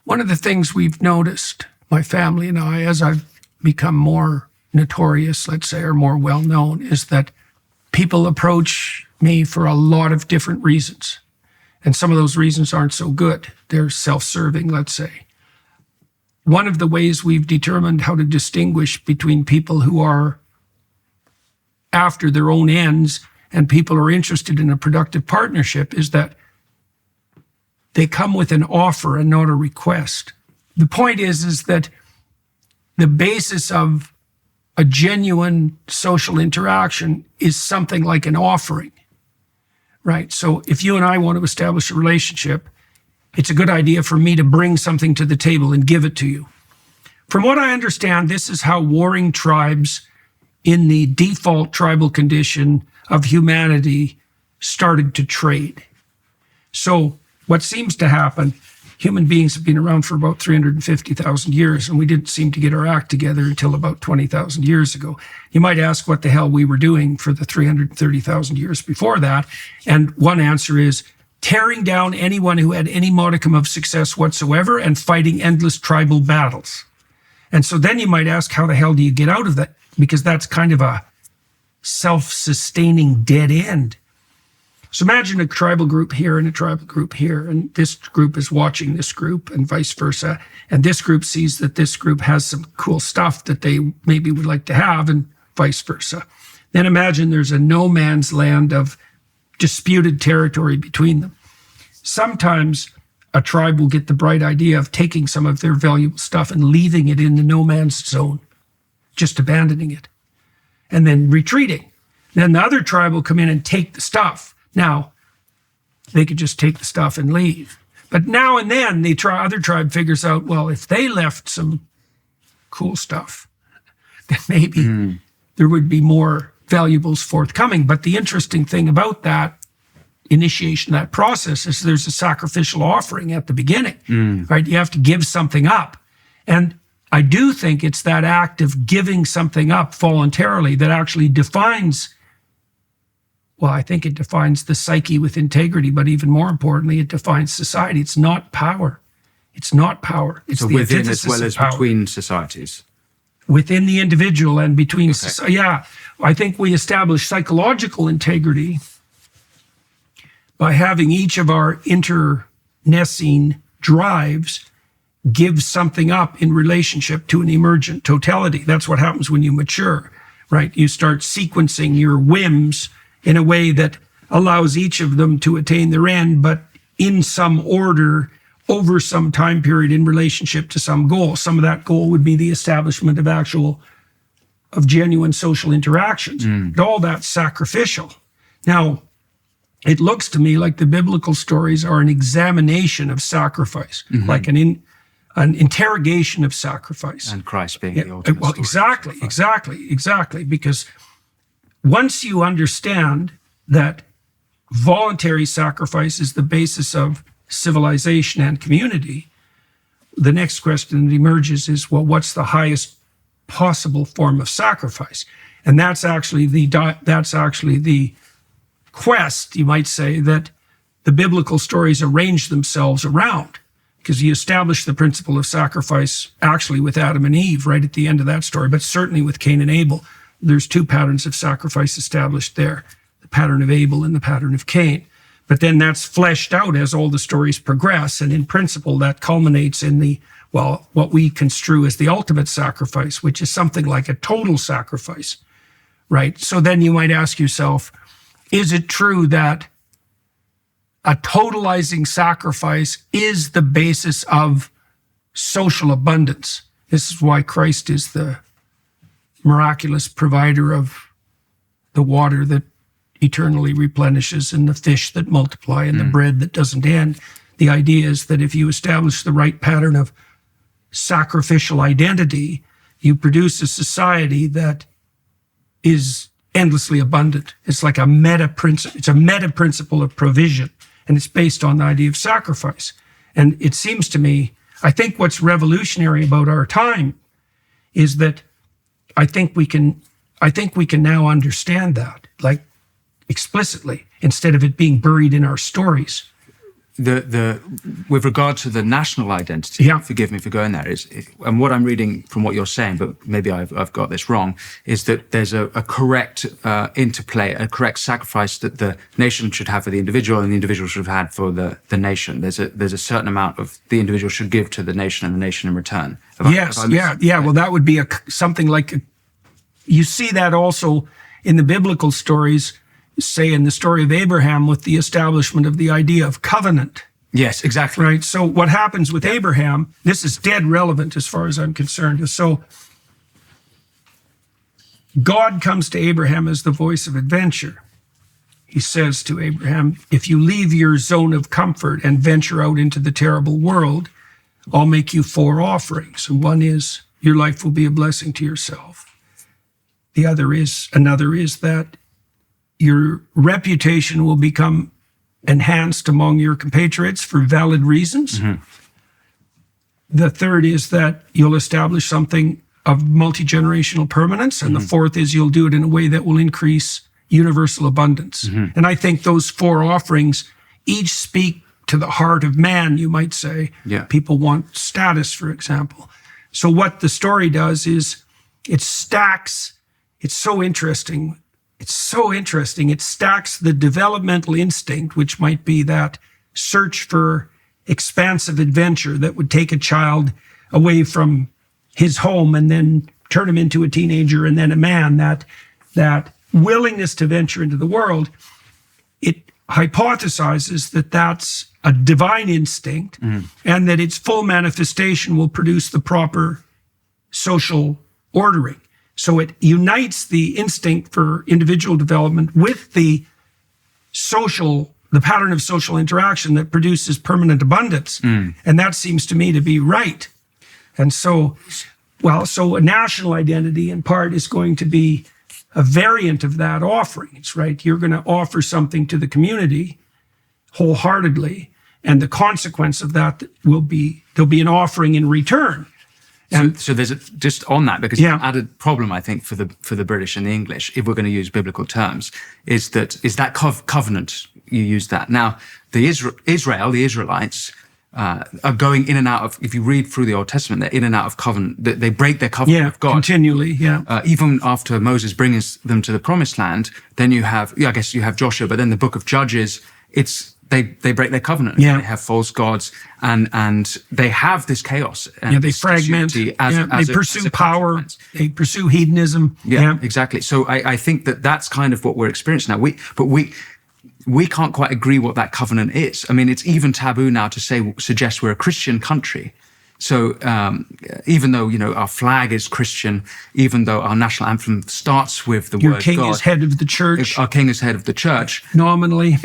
One of the things we've noticed, my family and I, as I've become more notorious, let's say, or more well-known, is that people approach me for a lot of different reasons. And some of those reasons aren't so good. They're self-serving, let's say. One of the ways we've determined how to distinguish between people who are after their own ends and people who are interested in a productive partnership is that they come with an offer and not a request. The point is that the basis of a genuine social interaction is something like an offering, right? So if you and I want to establish a relationship, it's a good idea for me to bring something to the table and give it to you. From what I understand, this is how warring tribes in the default tribal condition of humanity started to trade. So what seems to happen, human beings have been around for about 350,000 years, and we didn't seem to get our act together until about 20,000 years ago. You might ask what the hell we were doing for the 330,000 years before that, and one answer is tearing down anyone who had any modicum of success whatsoever and fighting endless tribal battles. And so then you might ask, how the hell do you get out of that? Because that's kind of a self-sustaining dead end. So imagine a tribal group here and a tribal group here, and this group is watching this group and vice versa. And this group sees that this group has some cool stuff that they maybe would like to have, and vice versa. Then imagine there's a no man's land of disputed territory between them. Sometimes a tribe will get the bright idea of taking some of their valuable stuff and leaving it in the no man's zone, just abandoning it. and then retreating. Then the other tribe will come in and take the stuff. Now, they could just take the stuff and leave. But now and then the other tribe figures out, well, if they left some cool stuff, then maybe there would be more valuables forthcoming. But the interesting thing about that initiation, that process, is there's a sacrificial offering at the beginning, right? You have to give something up. And I do think it's that act of giving something up voluntarily that actually defines, well, I think it defines the psyche with integrity, but even more importantly, it defines society. It's not power. It's not power. It's
so
the
within
antithesis
as well
of
as
power.
between societies.
Within the individual and between yeah, I think we establish psychological integrity by having each of our internecine drives give something up in relationship to an emergent totality. That's what happens when you mature, right? You start sequencing your whims in a way that allows each of them to attain their end, but in some order over some time period in relationship to some goal. Some of that goal would be the establishment of genuine social interactions. But all that's sacrificial. Now, it looks to me like the biblical stories are an examination of sacrifice, like an interrogation of sacrifice.
And Christ being the ultimate
Well,
story.
exactly. Because once you understand that voluntary sacrifice is the basis of civilization and community, the next question that emerges is, well, what's the highest possible form of sacrifice? And that's actually the quest, you might say, that the biblical stories arrange themselves around, because you establish the principle of sacrifice actually with Adam and Eve right at the end of that story, but certainly with Cain and Abel. There's two patterns of sacrifice established there, the pattern of Abel and the pattern of Cain. But then that's fleshed out as all the stories progress, and in principle that culminates in what we construe as the ultimate sacrifice, which is something like a total sacrifice, right? So then you might ask yourself, is it true that a totalizing sacrifice is the basis of social abundance? This is why Christ is the miraculous provider of the water that eternally replenishes and the fish that multiply and the bread that doesn't end. The idea is that if you establish the right pattern of sacrificial identity, you produce a society that is endlessly abundant. It's like a meta principle. It's a meta principle of provision, and it's based on the idea of sacrifice. And it seems to me, I think what's revolutionary about our time is that I think we can now understand that, like explicitly, instead of it being buried in our stories.
With regard to the national identity, forgive me for going there, and what I'm reading from what you're saying, but maybe I've got this wrong, is that there's a correct interplay, a correct sacrifice that the nation should have for the individual and the individual should have had for the nation. There's a certain amount of the individual should give to the nation and the nation in return.
Well, that would be something like you see that also in the biblical stories, say in the story of Abraham with the establishment of the idea of covenant.
Yes, exactly.
Right. So what happens with Abraham, this is dead relevant as far as I'm concerned. So God comes to Abraham as the voice of adventure. He says to Abraham, if you leave your zone of comfort and venture out into the terrible world, I'll make you 4 offerings. And one is your life will be a blessing to yourself. Another is that your reputation will become enhanced among your compatriots for valid reasons. The third is that you'll establish something of multi-generational permanence. And the fourth is you'll do it in a way that will increase universal abundance. And I think those 4 offerings each speak to the heart of man, you might say. People want status, for example. So what the story does is it stacks. It's so interesting. It stacks the developmental instinct, which might be that search for expansive adventure that would take a child away from his home and then turn him into a teenager and then a man, that willingness to venture into the world. It hypothesizes that that's a divine instinct and that its full manifestation will produce the proper social ordering. So it unites the instinct for individual development with the pattern of social interaction that produces permanent abundance. And that seems to me to be right. And so a national identity in part is going to be a variant of that offering. It's right. You're going to offer something to the community wholeheartedly. And the consequence of that there'll be an offering in return. And
so there's just on that, because
Yeah.
an added problem, I think, for the British and the English, if we're going to use biblical terms, is that covenant. You use that. Now, the Israelites, are going in and out of, if you read through the Old Testament, they're in and out of covenant. They break their covenant with God.
Continually,
Even after Moses brings them to the promised land, then you have Joshua, but then the book of Judges, they break their covenant.
Yeah.
They have false gods, and they have this chaos. And
they fragment. They pursue power.
consequence.
They pursue hedonism.
Yeah, exactly. So I think that's kind of what we're experiencing now. We can't quite agree what that covenant is. I mean, it's even taboo now to suggest we're a Christian country. So even though, our flag is Christian, even though our national anthem starts with the
Your
word
king
God,
is head of the church.
our king is head of the church.
Nominally.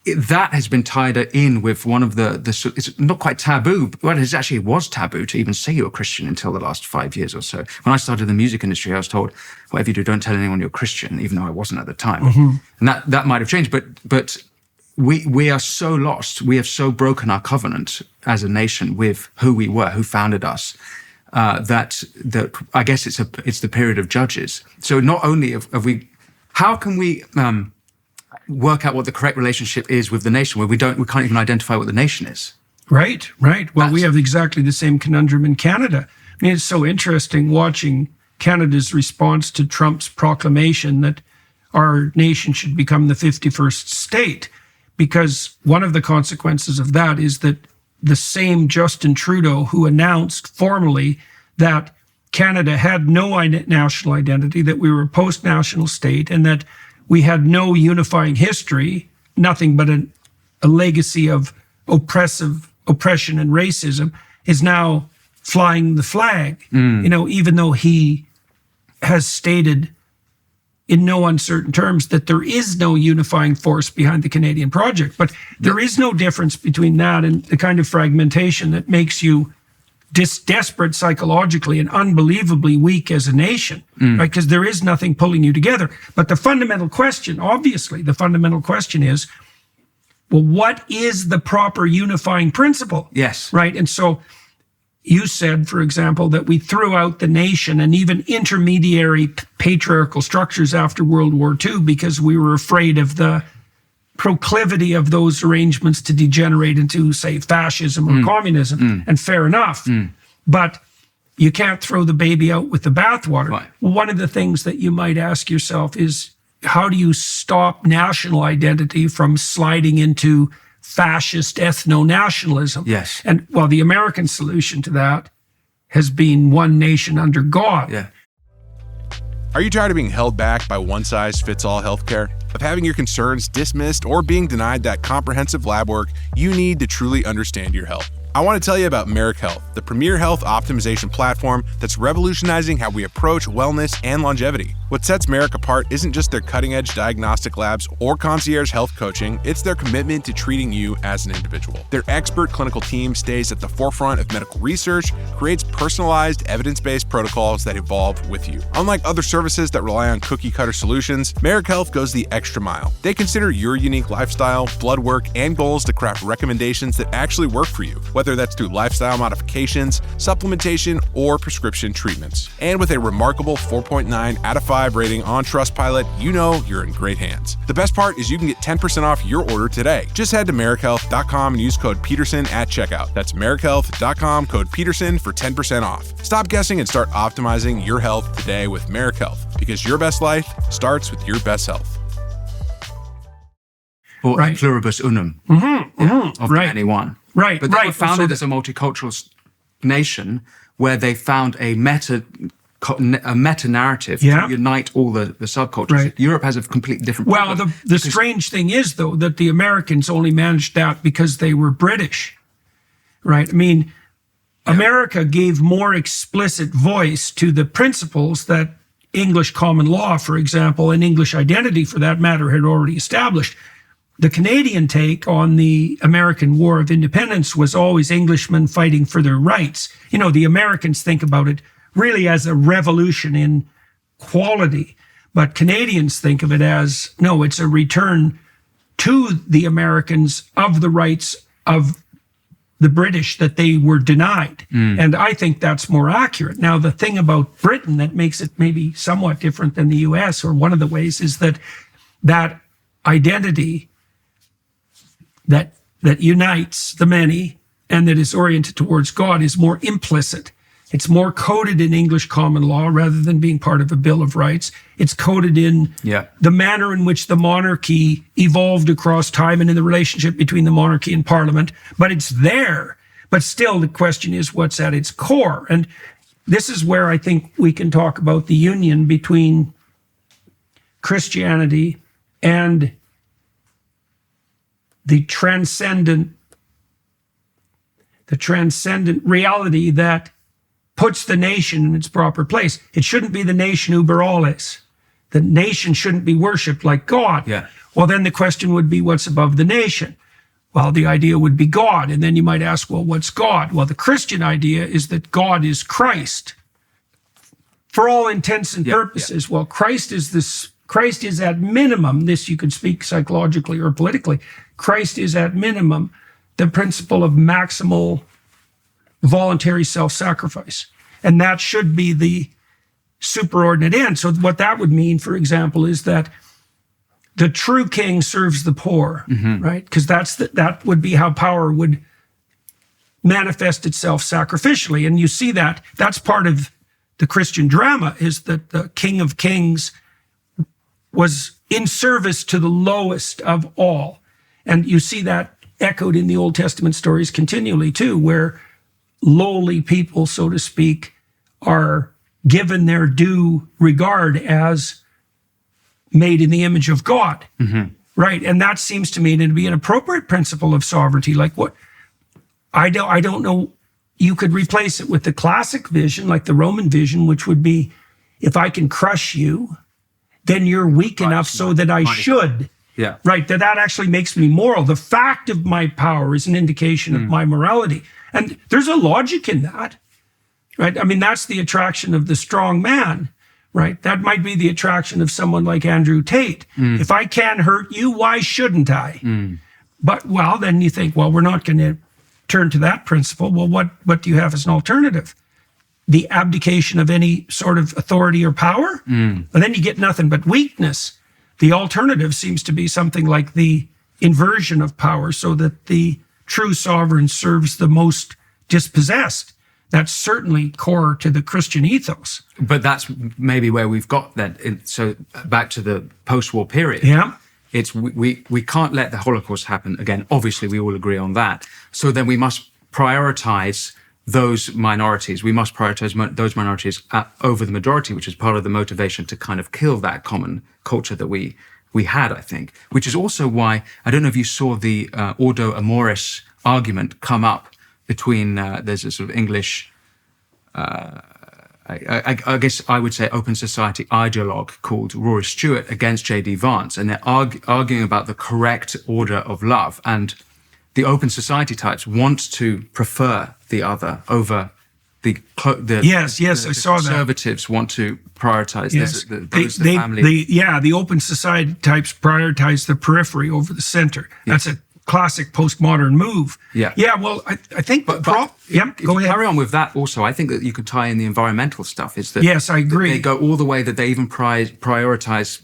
That has been tied in with one of it's not quite taboo, but it was taboo to even say you're a Christian until the last 5 years or so. When I started in the music industry, I was told, whatever you do, don't tell anyone you're a Christian, even though I wasn't at the time. And that might have changed, but we are so lost. We have so broken our covenant as a nation with who we were, who founded us, that I guess it's the period of Judges. So not only how can we work out what the correct relationship is with the nation where we can't even identify what the nation is?
Right. Well, we have exactly the same conundrum in Canada. I mean, it's so interesting watching Canada's response to Trump's proclamation that our nation should become the 51st state, because one of the consequences of that is that the same Justin Trudeau who announced formally that Canada had no national identity, that we were a post-national state, and that we had no unifying history, nothing but a legacy of oppression and racism, is now flying the flag, even though he has stated in no uncertain terms that there is no unifying force behind the Canadian project. But there is no difference between that and the kind of fragmentation that makes you desperate psychologically and unbelievably weak as a nation, right? Because there is nothing pulling you together. But the fundamental question is, well, what is the proper unifying principle?
Yes.
Right? And so you said, for example, that we threw out the nation and even intermediary patriarchal structures after World War II because we were afraid of the proclivity of those arrangements to degenerate into, say, fascism or communism. And fair enough. But you can't throw the baby out with the bathwater.
Right.
One of the things that you might ask yourself is, how do you stop national identity from sliding into fascist ethno-nationalism?
Yes.
And well, the American solution to that has been one nation under God.
Yeah.
Are you tired of being held back by one-size-fits-all healthcare? Of having your concerns dismissed or being denied that comprehensive lab work you need to truly understand your health? I want to tell you about Merrick Health, the premier health optimization platform that's revolutionizing how we approach wellness and longevity. What sets Merrick apart isn't just their cutting-edge diagnostic labs or concierge health coaching, it's their commitment to treating you as an individual. Their expert clinical team stays at the forefront of medical research, creates personalized, evidence-based protocols that evolve with you. Unlike other services that rely on cookie-cutter solutions, Merrick Health goes the extra mile. They consider your unique lifestyle, blood work, and goals to craft recommendations that actually work for you, whether that's through lifestyle modifications, supplementation, or prescription treatments. And with a remarkable 4.9 out of 5 rating on Trustpilot, you know you're in great hands. The best part is you can get 10% off your order today. Just head to merrickhealth.com and use code Peterson at checkout. That's merrickhealth.com, code Peterson for 10% off. Stop guessing and start optimizing your health today with Merrick Health, because your best life starts with your best health.
Or
Right.
pluribus unum of
Right.
many one.
Right,
But they
right.
were founded
So
as a multicultural nation where they found a meta narrative
Yeah.
to unite all the subcultures.
Right.
Europe has a completely different
Well,
problem.
the strange thing is, though, that the Americans only managed that because they were British, right? I mean, America gave more explicit voice to the principles that English common law, for example, and English identity, for that matter, had already established. The Canadian take on the American War of Independence was always Englishmen fighting for their rights. You know, the Americans think about it really as a revolution in quality, but Canadians think of it as, no, it's a return to the Americans of the rights of the British that they were denied. And I think that's more accurate. Now, the thing about Britain that makes it maybe somewhat different than the US, or one of the ways, is that that identity that unites the many and that is oriented towards God is more implicit. It's more coded in English common law rather than being part of a Bill of Rights. It's coded in the manner in which the monarchy evolved across time and in the relationship between the monarchy and Parliament. But it's there. But still, the question is what's at its core. And this is where I think we can talk about the union between Christianity and the transcendent reality that puts the nation in its proper place. It shouldn't be the nation uber alles. The nation shouldn't be worshipped like God. Well, then the question would be, what's above the nation? Well, the idea would be God. And then you might ask, well, what's God? Well, the Christian idea is that God is Christ. For all intents and purposes, well, Christ is at minimum, this you could speak psychologically or politically, Christ is at minimum the principle of maximal voluntary self-sacrifice. And that should be the superordinate end. So what that would mean, for example, is that the true king serves the poor, right? Because that would be how power would manifest itself sacrificially. And you see that's part of the Christian drama, is that the King of Kings was in service to the lowest of all. And you see that echoed in the Old Testament stories continually too, where lowly people, so to speak, are given their due regard as made in the image of God, right? And that seems to me to be an appropriate principle of sovereignty. Like what? I don't know. You could replace it with the classic vision, like the Roman vision, which would be, if I can crush you, then you're weak enough so that I should. Right, that actually makes me moral. The fact of my power is an indication of my morality. And there's a logic in that, right? I mean, that's the attraction of the strong man, right? That might be the attraction of someone like Andrew Tate. If I can't hurt you, why shouldn't I? But, well, then you think, well, we're not going to turn to that principle. Well, what do you have as an alternative? The abdication of any sort of authority or power? And then you get nothing but weakness. The alternative seems to be something like the inversion of power, so that the true sovereign serves the most dispossessed. That's certainly core to the Christian ethos.
But that's maybe where we've got that. So back to the post-war period. It's we can't let the Holocaust happen again. Obviously, we all agree on that. So then we must prioritize those minorities. We must prioritize those minorities over the majority, which is part of the motivation to kind of kill that common culture that we had, I think. Which is also why, I don't know if you saw the Ordo Amoris argument come up between, there's a sort of English, I guess I would say open society ideologue called Rory Stewart against J.D. Vance, and they're arguing about the correct order of love. And the open society types want to prefer the other over the
yes, I saw that.
Conservatives want to prioritize the family.
The open society types prioritize the periphery over the center. That's a classic postmodern move. Well, I think. Go ahead.
Carry on with that. Also, I think that you could tie in the environmental stuff. Is that?
Yes, I agree.
They go all the way that they even prioritize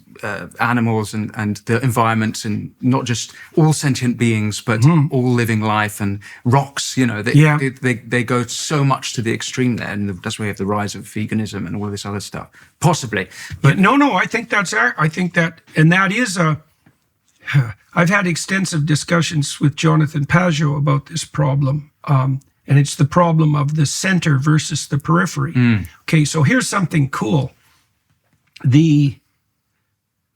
animals and the environment, and not just all sentient beings, but all living life and rocks. You know, they go so much to the extreme there, and that's where you have the rise of veganism and all of this other stuff. Possibly, but
no, I think that is a. I've had extensive discussions with Jonathan Pageau about this problem, and it's the problem of the center versus the periphery. Okay, so here's something cool. The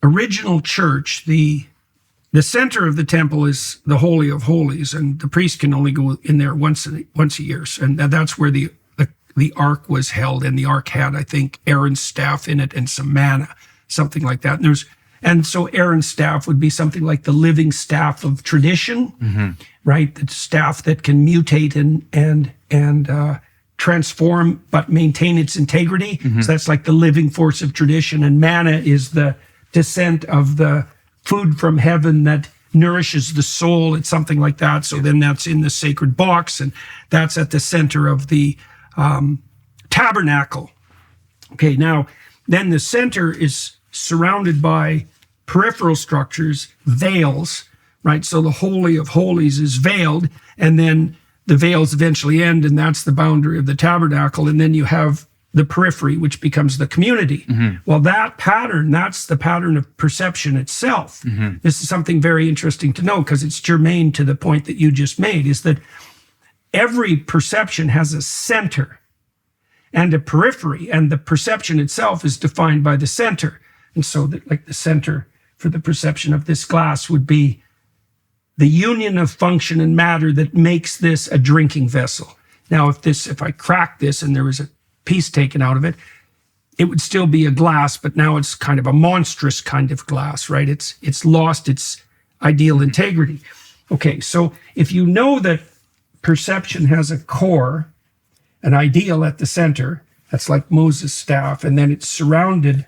original church, the the center of the temple is the Holy of Holies, and the priest can only go in there once a year. And that's where the ark was held, and the ark had, I think, Aaron's staff in it and some manna, something like that. And so Aaron's staff would be something like the living staff of tradition, right? The staff that can mutate and transform, but maintain its integrity. So that's like the living force of tradition. And manna is the descent of the food from heaven that nourishes the soul. It's something like that. So then that's in the sacred box, and that's at the center of the tabernacle. Okay, now, then the center is surrounded by peripheral structures, veils, right? So the Holy of Holies is veiled, and then the veils eventually end, and that's the boundary of the tabernacle. And then you have the periphery, which becomes the community. Well, that pattern, that's the pattern of perception itself. This is something very interesting to know, because it's germane to the point that you just made, is that every perception has a center and a periphery, and the perception itself is defined by the center. And so that, like, the center for the perception of this glass would be the union of function and matter that makes this a drinking vessel. Now, if I cracked this and there was a piece taken out of it, it would still be a glass, but now it's kind of a monstrous kind of glass, right? It's lost its ideal integrity. Okay, so if you know that perception has a core, an ideal at the center, that's like Moses' staff, and then it's surrounded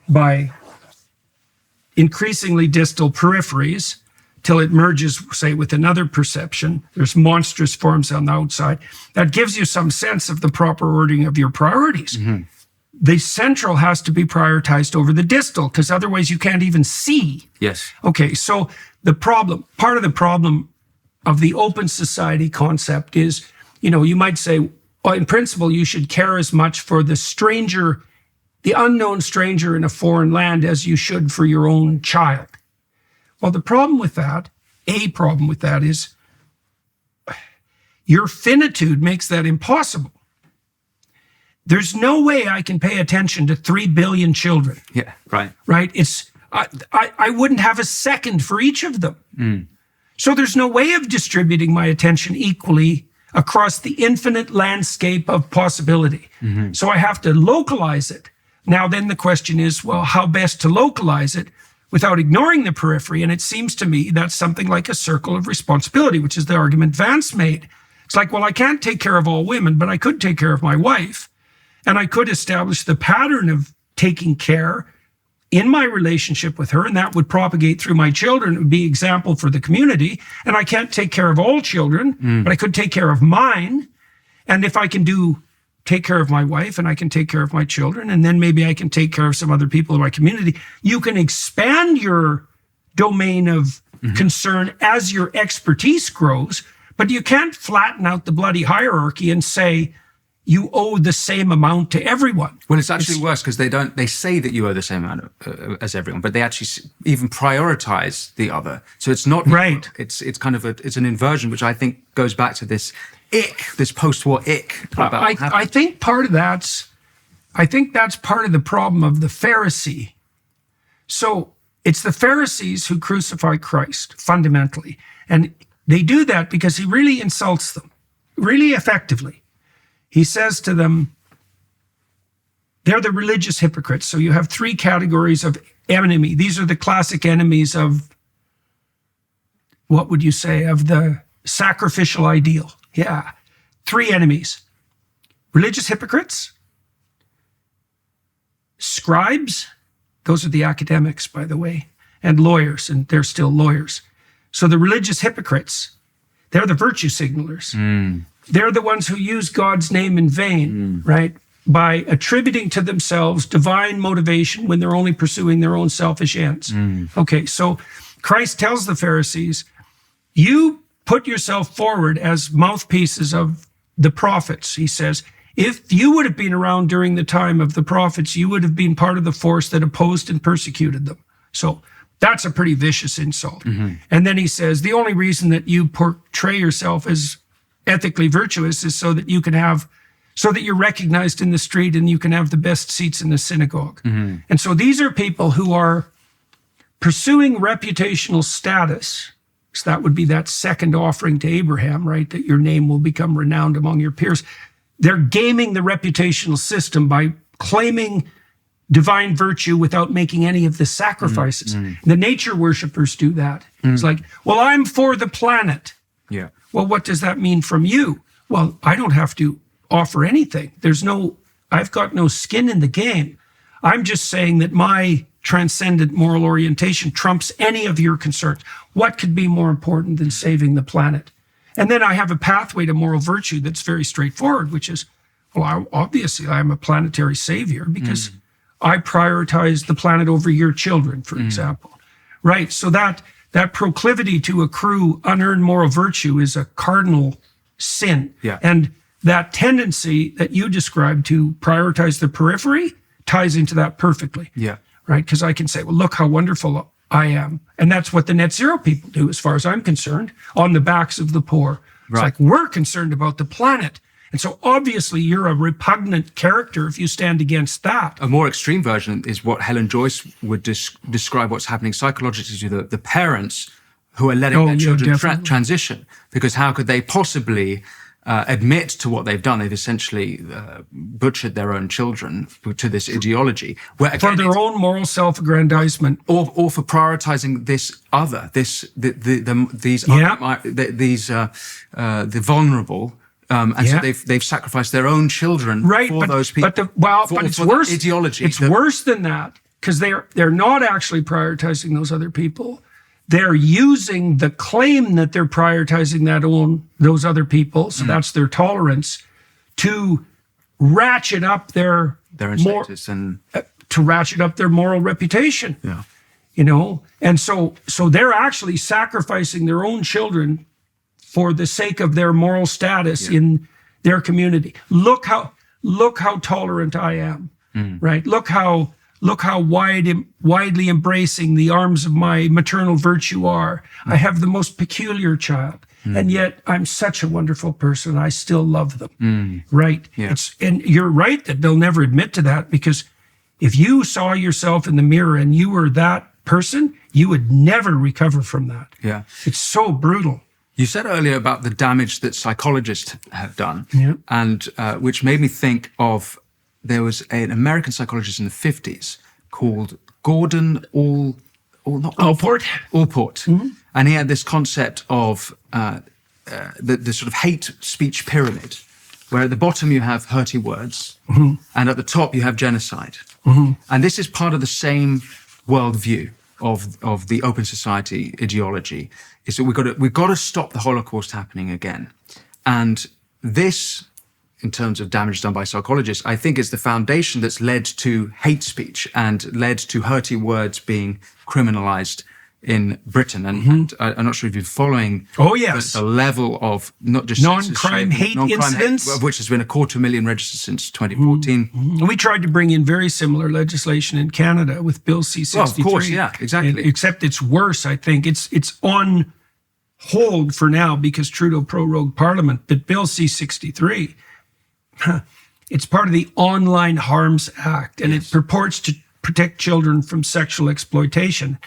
by increasingly distal peripheries till it merges, say, with another perception. There's monstrous forms on the outside. That gives you some sense of the proper ordering of your priorities. The central has to be prioritized over the distal, because otherwise you can't even see.
Yes.
Okay, so part of the problem of the open society concept is, you might say, well, in principle, you should care as much for the stranger, the unknown stranger in a foreign land, as you should for your own child. Well, a problem with that is your finitude makes that impossible. There's no way I can pay attention to 3 billion children.
Yeah, right.
Right? I wouldn't have a second for each of them. So there's no way of distributing my attention equally across the infinite landscape of possibility. So I have to localize it. Now, then the question is, well, how best to localize it without ignoring the periphery? And it seems to me that's something like a circle of responsibility, which is the argument Vance made. It's like, well, I can't take care of all women, but I could take care of my wife. And I could establish the pattern of taking care in my relationship with her, and that would propagate through my children. It would be example for the community. And I can't take care of all children, but I could take care of mine. And if I can take care of my wife, and I can take care of my children, and then maybe I can take care of some other people in my community, you can expand your domain of concern as your expertise grows, but you can't flatten out the bloody hierarchy and say, you owe the same amount to everyone.
Well, it's actually worse, because they say that you owe the same amount as everyone, but they actually even prioritize the other. So it's not
right.
It's kind of it's an inversion, which I think goes back to this this post-war ick.
I think that's part of the problem of the Pharisee. So it's the Pharisees who crucify Christ fundamentally, and they do that because he really insults them, really effectively. He says to them, they're the religious hypocrites. So you have 3 categories of enemy. These are the classic enemies of, what would you say, of the sacrificial ideal. Yeah. 3 enemies: religious hypocrites, scribes, those are the academics, by the way, and lawyers, and they're still lawyers. So the religious hypocrites, they're the virtue signalers. They're the ones who use God's name in vain, right? By attributing to themselves divine motivation when they're only pursuing their own selfish ends. Okay, so Christ tells the Pharisees, you put yourself forward as mouthpieces of the prophets. He says, if you would have been around during the time of the prophets, you would have been part of the force that opposed and persecuted them. So that's a pretty vicious insult. And then he says, the only reason that you portray yourself as ethically virtuous is so that you're recognized in the street and you can have the best seats in the synagogue. And so these are people who are pursuing reputational status, so that would be that second offering to Abraham, right? That your name will become renowned among your peers. They're gaming the reputational system by claiming divine virtue without making any of the sacrifices. The nature worshipers do that. It's like, well, I'm for the planet.
Yeah.
Well, what does that mean from you? Well, I don't have to offer anything. I've got no skin in the game. I'm just saying that my transcendent moral orientation trumps any of your concerns. What could be more important than saving the planet? And then I have a pathway to moral virtue that's very straightforward, which is, well, obviously I'm a planetary savior because I prioritize the planet over your children, for example. Right, so that proclivity to accrue unearned moral virtue is a cardinal sin.
Yeah.
And that tendency that you described to prioritize the periphery ties into that perfectly.
Yeah.
Right, because I can say, well, look how wonderful I am. And that's what the net zero people do, as far as I'm concerned, on the backs of the poor. It's like, we're concerned about the planet. And so obviously you're a repugnant character if you stand against that.
A more extreme version is what Helen Joyce would describe what's happening psychologically to the parents who are letting their children transition. Because how could they possibly admit to what they've done? They've essentially butchered their own children to this ideology. Where, again,
for their own moral self-aggrandizement.
Or for prioritizing this other, the vulnerable. So they've sacrificed their own children for those people.
But it's worse.
Ideology.
It's worse than that, because they're not actually prioritizing those other people. They're using the claim that they're prioritizing those other people, so that's their tolerance, to ratchet up their
status and
to ratchet up their moral reputation.
Yeah.
And so they're actually sacrificing their own children for the sake of their moral status in their community. Look how tolerant I am, right? Look how widely embracing the arms of my maternal virtue are. I have the most peculiar child, and yet I'm such a wonderful person. I still love them, right?
Yeah.
And you're right that they'll never admit to that, because if you saw yourself in the mirror and you were that person, you would never recover from that.
Yeah.
It's so brutal.
You said earlier about the damage that psychologists have done, and which made me think of, there was an American psychologist in the 50s called Gordon
Allport.
Allport. And he had this concept of the sort of hate speech pyramid, where at the bottom you have hurty words, and at the top you have genocide. And this is part of the same worldview of the open society ideology, is that we've got to stop the Holocaust happening again. And this, in terms of damage done by psychologists, I think is the foundation that's led to hate speech and led to hurty words being criminalized in Britain. And I'm not sure if you're following the level of not just
non-crime hate incidents,
of which has been 250,000 registered since 2014.
We tried to bring in very similar legislation in Canada with Bill C-63.
Well, of course, yeah, exactly.
Except it's worse, I think. It's on hold for now because Trudeau prorogued Parliament. But Bill C-63, it's part of the Online Harms Act, and it purports to protect children from sexual exploitation.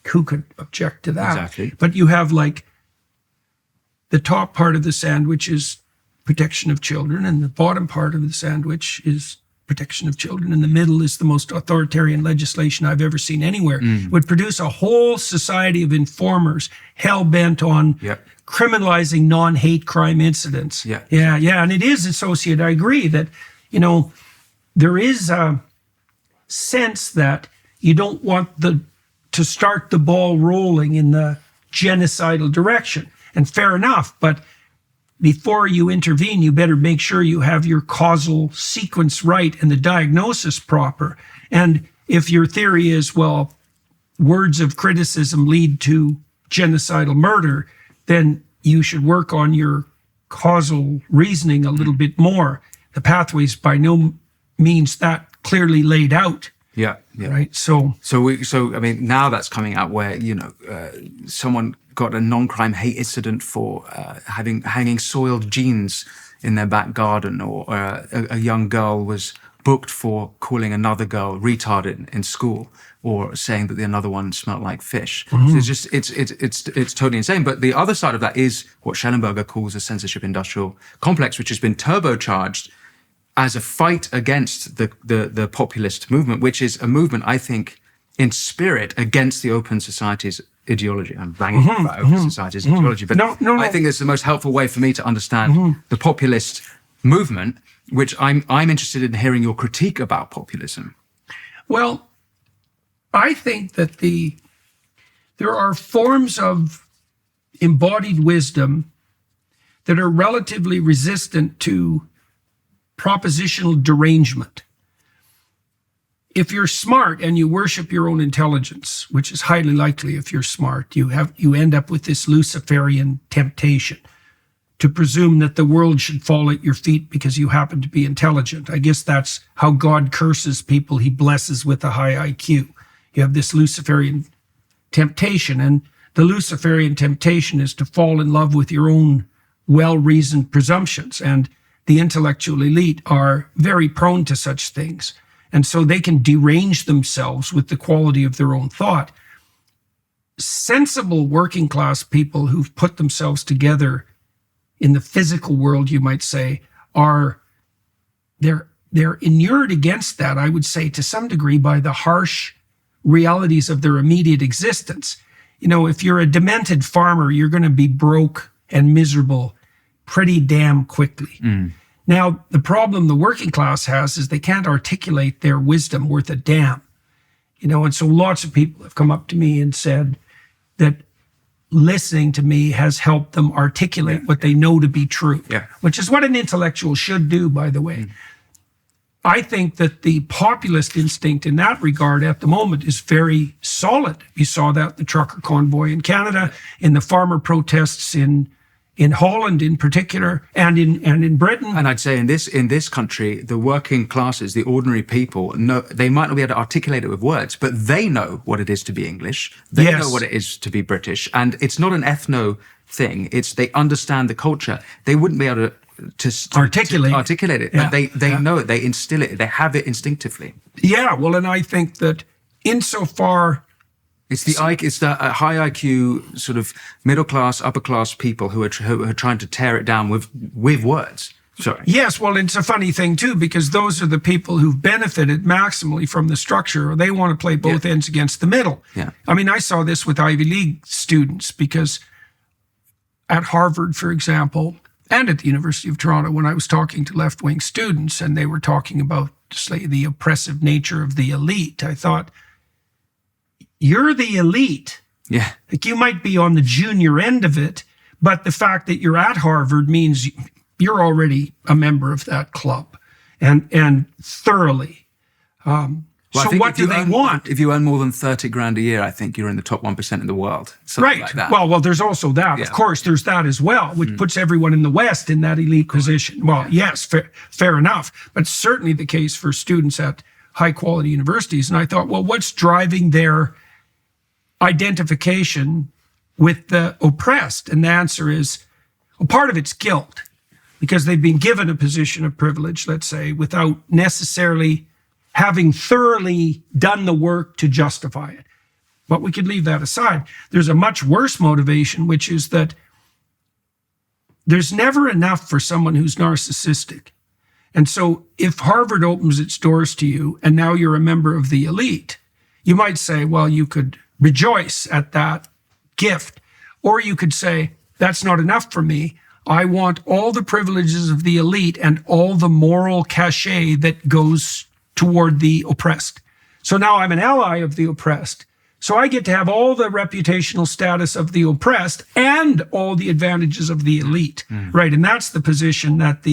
Who could object to that?
Exactly.
But you have the top part of the sandwich is protection of children, and the bottom part of the sandwich is protection of children, and the middle is the most authoritarian legislation I've ever seen anywhere. It would produce a whole society of informers hell-bent on criminalizing non-hate crime incidents.
Yeah.
And it is associated. I agree that, there is a sense that you don't want to start the ball rolling in the genocidal direction. And fair enough, but before you intervene, you better make sure you have your causal sequence right and the diagnosis proper. And if your theory is, well, words of criticism lead to genocidal murder, then you should work on your causal reasoning a little bit more. The pathway's by no means that clearly laid out.
Yeah.
Right. So
I mean, now that's coming out where someone got a non-crime hate incident for hanging soiled jeans in their back garden, or a young girl was booked for calling another girl retarded in school, or saying that the another one smelled like fish. So it's totally insane. But the other side of that is what Schellenberger calls a censorship industrial complex, which has been turbocharged as a fight against the populist movement, which is a movement, I think, in spirit against the open society's ideology. I'm banging about open society's ideology, but I think it's the most helpful way for me to understand the populist movement, which I'm interested in hearing your critique about populism.
Well, I think that there are forms of embodied wisdom that are relatively resistant to propositional derangement. If you're smart and you worship your own intelligence, which is highly likely if you're smart, you end up with this Luciferian temptation to presume that the world should fall at your feet because you happen to be intelligent. I guess that's how God curses people he blesses with a high IQ. You have this Luciferian temptation, and the Luciferian temptation is to fall in love with your own well-reasoned presumptions, and the intellectual elite are very prone to such things. And so they can derange themselves with the quality of their own thought. Sensible working class people who've put themselves together in the physical world, you might say, they're inured against that, I would say, to some degree by the harsh realities of their immediate existence. You know, if you're a demented farmer, you're going to be broke and miserable pretty damn quickly. Now, the problem the working class has is they can't articulate their wisdom worth a damn. You know, and so lots of people have come up to me and said that listening to me has helped them articulate what they know to be true, which is what an intellectual should do, by the way. I think that the populist instinct in that regard at the moment is very solid. You saw that, the trucker convoy in Canada, in the farmer protests in Holland in particular, and in Britain.
And I'd say in this country, the working classes, the ordinary people, know they might not be able to articulate it with words, but they know what it is to be English. They know what it is to be British, and it's not an ethno thing. They understand the culture. They wouldn't be able to articulate it, but they know it. They instill it. They have it instinctively. Yeah,
well, and I think that insofar.
It's the high IQ sort of middle class, upper class people who are trying to tear it down with words. Sorry.
Yes, well, it's a funny thing too, because those are the people who've benefited maximally from the structure, or they want to play both ends against the middle.
Yeah.
I mean, I saw this with Ivy League students, because at Harvard, for example, and at the University of Toronto, when I was talking to left-wing students and they were talking about, say, the oppressive nature of the elite, I thought, you're the elite.
Yeah.
Like, you might be on the junior end of it, but the fact that you're at Harvard means you're already a member of that club, and thoroughly. So what do they want?
If you earn more than 30 grand a year, I think you're in the top 1% in the world. Something like that.
Well, there's also that. Of course, there's that as well, which puts everyone in the West in that elite position. Well, yes, fair enough. But certainly the case for students at high-quality universities. And I thought, well, what's driving their identification with the oppressed? And the answer is, well, part of it's guilt, because they've been given a position of privilege, let's say, without necessarily having thoroughly done the work to justify it. But we could leave that aside. There's a much worse motivation, which is that there's never enough for someone who's narcissistic. And so if Harvard opens its doors to you and now you're a member of the elite, you might say, well, you could rejoice at that gift. Or you could say, that's not enough for me. I want all the privileges of the elite and all the moral cachet that goes toward the oppressed. So now I'm an ally of the oppressed. So I get to have all the reputational status of the oppressed and all the advantages of the elite. Right. And that's the position that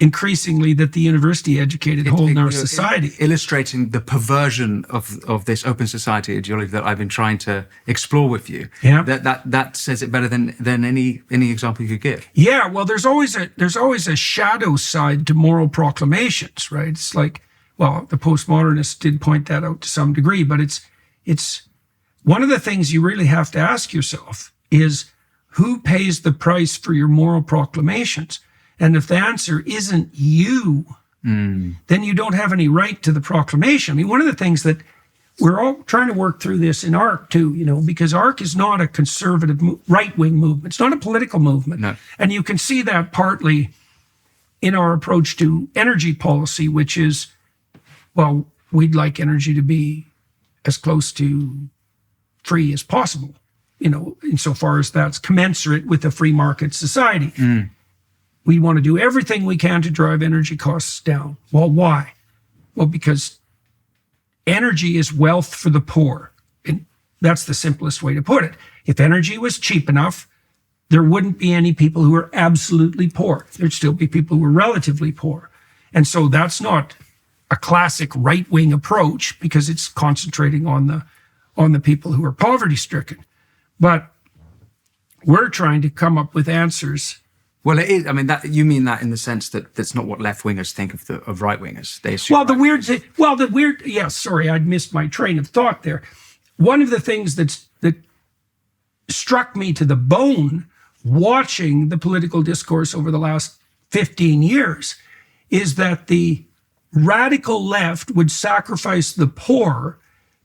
increasingly the university educated hold in our society.
Illustrating the perversion of this open society ideology that I've been trying to explore with you.
Yeah.
That says it better than any example you could give.
Yeah, well, there's always a shadow side to moral proclamations, right? It's like, well, the postmodernists did point that out to some degree, but it's one of the things you really have to ask yourself is, who pays the price for your moral proclamations? And if the answer isn't you, then you don't have any right to the proclamation. I mean, one of the things that we're all trying to work through this in ARC too, because ARC is not a conservative right-wing movement. It's not a political movement.
No.
And you can see that partly in our approach to energy policy, which is, well, we'd like energy to be as close to free as possible, insofar as that's commensurate with a free market society. We want to do everything we can to drive energy costs down. Well, why? Well, because energy is wealth for the poor. And that's the simplest way to put it. If energy was cheap enough, there wouldn't be any people who are absolutely poor. There'd still be people who are relatively poor. And so that's not a classic right-wing approach, because it's concentrating on the people who are poverty-stricken. But we're trying to come up with answers.
Well, it is. I mean, you mean that in the sense that that's not what left-wingers think of right-wingers. They assume.
Yes, sorry, I'd missed my train of thought there. One of the things that struck me to the bone watching the political discourse over the last 15 years is that the radical left would sacrifice the poor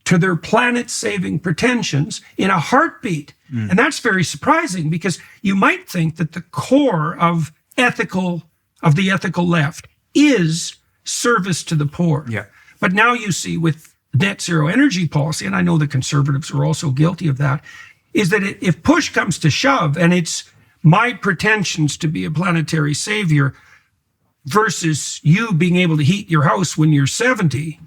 to their planet-saving pretensions in a heartbeat. And that's very surprising, because you might think that the core of the ethical left is service to the poor.
Yeah.
But now you see with net zero energy policy, and I know the conservatives are also guilty of that, is that if push comes to shove and it's my pretensions to be a planetary savior versus you being able to heat your house when you're 70,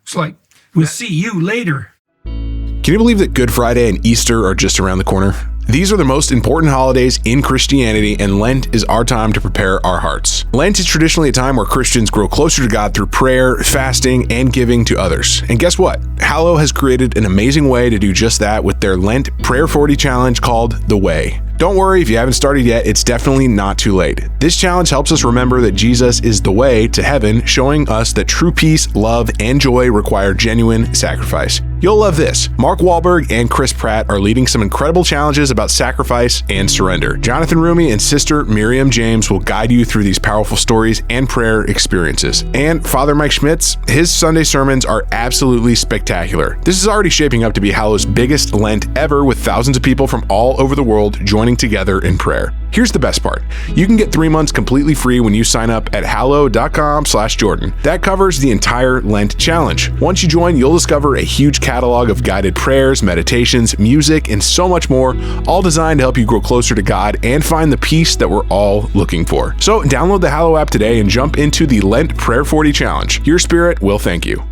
it's like, we'll see you later.
Can you believe that Good Friday and Easter are just around the corner? These are the most important holidays in Christianity, and Lent is our time to prepare our hearts. Lent is traditionally a time where Christians grow closer to God through prayer, fasting, and giving to others. And guess what? Hallow has created an amazing way to do just that with their Lent Prayer 40 challenge called The Way. Don't worry if you haven't started yet, it's definitely not too late. This challenge helps us remember that Jesus is the way to heaven, showing us that true peace, love, and joy require genuine sacrifice. You'll love this. Mark Wahlberg and Chris Pratt are leading some incredible challenges about sacrifice and surrender. Jonathan Rumi and Sister Miriam James will guide you through these powerful stories and prayer experiences. And Father Mike Schmitz, his Sunday sermons are absolutely spectacular. This is already shaping up to be Hallow's biggest Lent ever, with thousands of people from all over the world joining together in prayer. Here's the best part. You can get 3 months completely free when you sign up at hallow.com/Jordan. That covers the entire Lent challenge. Once you join, you'll discover a huge catalog of guided prayers, meditations, music, and so much more, all designed to help you grow closer to God and find the peace that we're all looking for. So download the Hallow app today and jump into the Lent Prayer 40 challenge. Your spirit will thank you.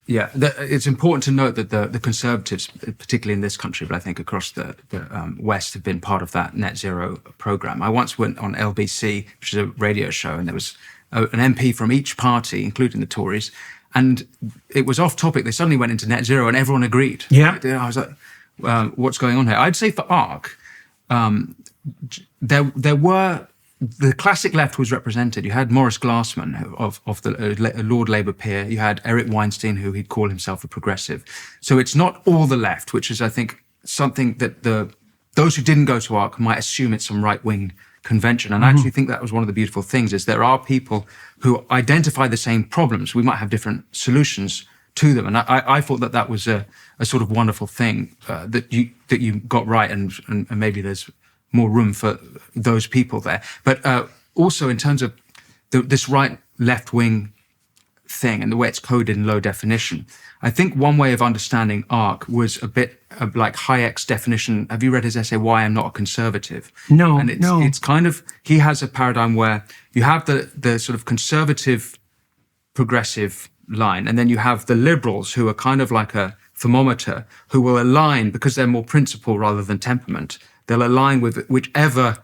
Yeah, it's important to note that the Conservatives, particularly in this country, but I think across the West, have been part of that net zero program. I once went on LBC, which is a radio show, and there was an MP from each party, including the Tories, and it was off topic. They suddenly went into net zero, and everyone agreed.
Yeah.
I was like, what's going on here? I'd say for ARC, there were... The classic left was represented. You had Maurice Glassman of the Lord Labour peer. You had Eric Weinstein, who he'd call himself a progressive. So it's not all the left, which is, I think, something that those who didn't go to ARC might assume it's some right-wing convention. And I actually think that was one of the beautiful things, is there are people who identify the same problems. We might have different solutions to them. And I thought that was a sort of wonderful thing that you got right, and maybe there's more room for those people there. But also in terms of this right-left wing thing and the way it's coded in low definition, I think one way of understanding ARC was a bit of like Hayek's definition. Have you read his essay, Why I'm Not a Conservative?
No,
and it's kind of, he has a paradigm where you have the sort of conservative, progressive line, and then you have the liberals who are kind of like a thermometer who will align, because they're more principle rather than temperament. They'll align with whichever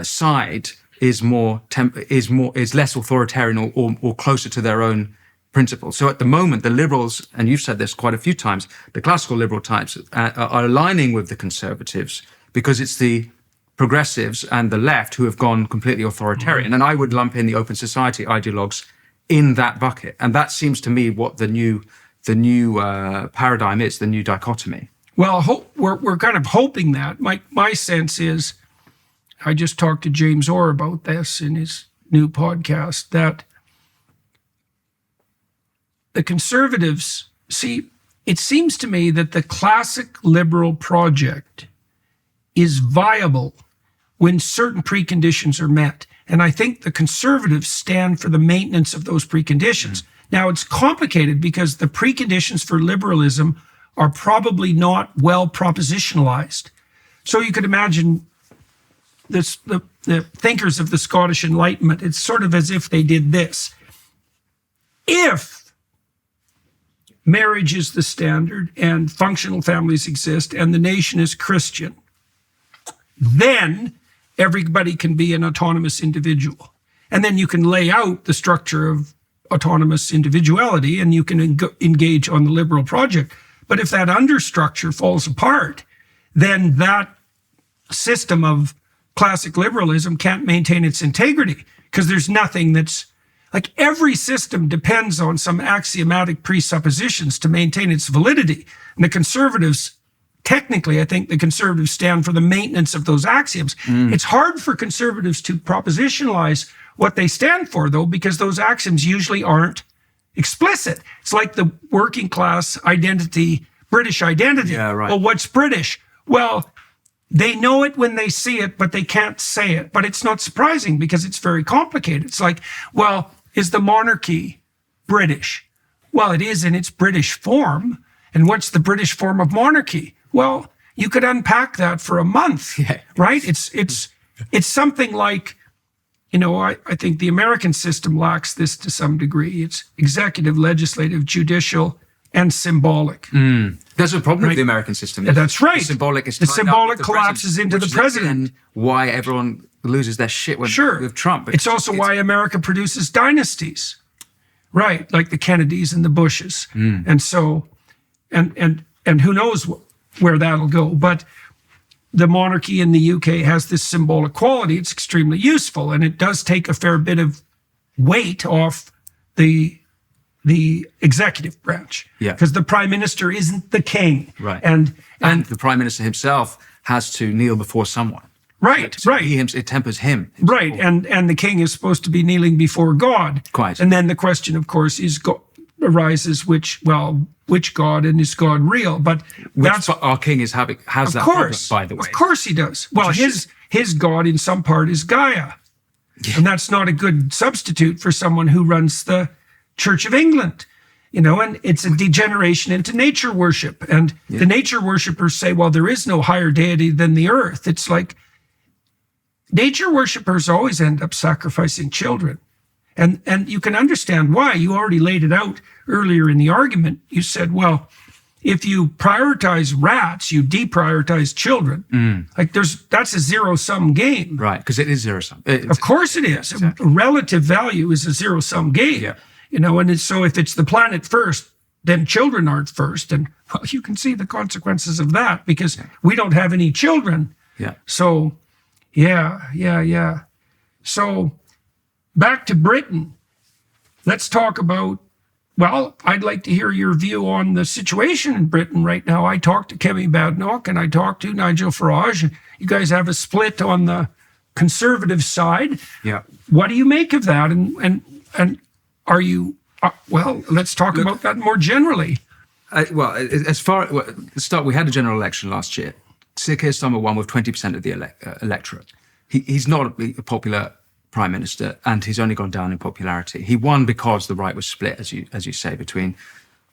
side is less authoritarian or closer to their own principles. So at the moment, the liberals, and you've said this quite a few times, the classical liberal types are aligning with the conservatives, because it's the progressives and the left who have gone completely authoritarian. And I would lump in the open society ideologues in that bucket. And that seems to me what the new paradigm is, the new dichotomy.
Well, we're kind of hoping that. My sense is, I just talked to James Orr about this in his new podcast that the conservatives see, it seems to me that the classic liberal project is viable when certain preconditions are met. And I think the conservatives stand for the maintenance of those preconditions. Now, it's complicated because the preconditions for liberalism are probably not well propositionalized. So you could imagine this, the thinkers of the Scottish Enlightenment, it's sort of as if they did this. If marriage is the standard and functional families exist and the nation is Christian, then everybody can be an autonomous individual. And then you can lay out the structure of autonomous individuality and you can engage on the liberal project. But if that understructure falls apart, then that system of classic liberalism can't maintain its integrity because there's nothing that's like every system depends on some axiomatic presuppositions to maintain its validity. And the conservatives, technically, I think the conservatives stand for the maintenance of those axioms. It's hard for conservatives to propositionalize what they stand for, though, because those axioms usually aren't explicit. It's like the working class identity, British identity.
Yeah, right.
Well, what's British? Well, they know it when they see it, but they can't say it. But it's not surprising because it's very complicated. It's like, well, is the monarchy British? Well, it is in its British form. And what's the British form of monarchy? Well, you could unpack that for a month, right? It's something like, you know, I think the American system lacks this to some degree. It's executive, legislative, judicial, and symbolic.
There's a problem with the American system.
That's right.
The
symbolic collapses into the president.
Why everyone loses their shit with Trump.
It's also why America produces dynasties, right? Like the Kennedys and the Bushes. And so, and who knows where that'll go. But the monarchy in the UK has this symbolic quality. It's extremely useful. And it does take a fair bit of weight off the executive branch. Because the prime minister isn't the king.
Right.
And
the prime minister himself has to kneel before someone.
Right.
It tempers him.
Right. And the king is supposed to be kneeling before God.
Quite.
And then the question, of course, arises which God and is God real? But that's
our king has that problem, by the way.
Of course he does. Well, his God in some part is Gaia. And that's not a good substitute for someone who runs the Church of England. You know, and it's a degeneration into nature worship. And the nature worshipers say, well, there is no higher deity than the earth. It's like nature worshipers always end up sacrificing children. And you can understand why. You already laid it out earlier in the argument. You said, well, if you prioritize rats, you deprioritize children. Like that's a zero-sum game.
Right, because it is zero-sum.
Of course it is. Exactly. Relative value is a zero-sum game.
Yeah.
You know, and so if it's the planet first, then children aren't first. And well, you can see the consequences of that because we don't have any children.
Yeah.
So, yeah. So back to Britain. Let's talk about, well, I'd like to hear your view on the situation in Britain right now. I talked to Kemi Badenoch and I talked to Nigel Farage. You guys have a split on the conservative side.
Yeah.
What do you make of that? And are you, well, let's talk about that more generally.
We had a general election last year. Sir Keir Starmer won with 20% of the electorate. He's not a popular prime minister, and he's only gone down in popularity. He won because the right was split, as you say, between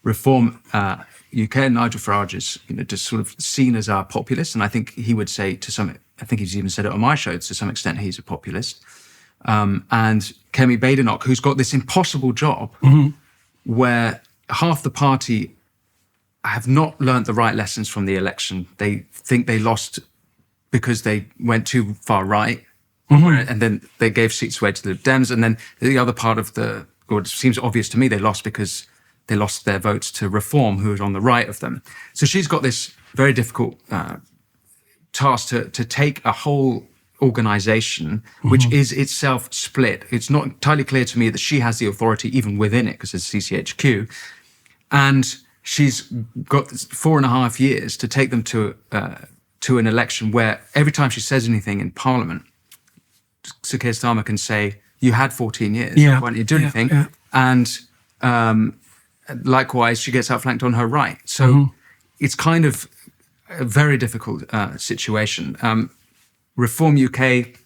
Reform UK and Nigel Farage is just sort of seen as our populist, and I think he would say I think he's even said it on my show, to some extent he's a populist. And Kemi Badenoch, who's got this impossible job where half the party have not learned the right lessons from the election. They think they lost because they went too far right, and then they gave seats away to the Dems. And then the other part of it seems obvious to me, they lost because they lost their votes to Reform, who was on the right of them. So she's got this very difficult task to take a whole organization, which is itself split. It's not entirely clear to me that she has the authority even within it, because it's CCHQ. And she's got 4.5 years to take them to an election where every time she says anything in Parliament, Sir Keir Starmer can say, you had 14 years.
Yeah.
Why don't you do anything?
Yeah.
And likewise, she gets outflanked on her right. So it's kind of a very difficult situation. Reform UK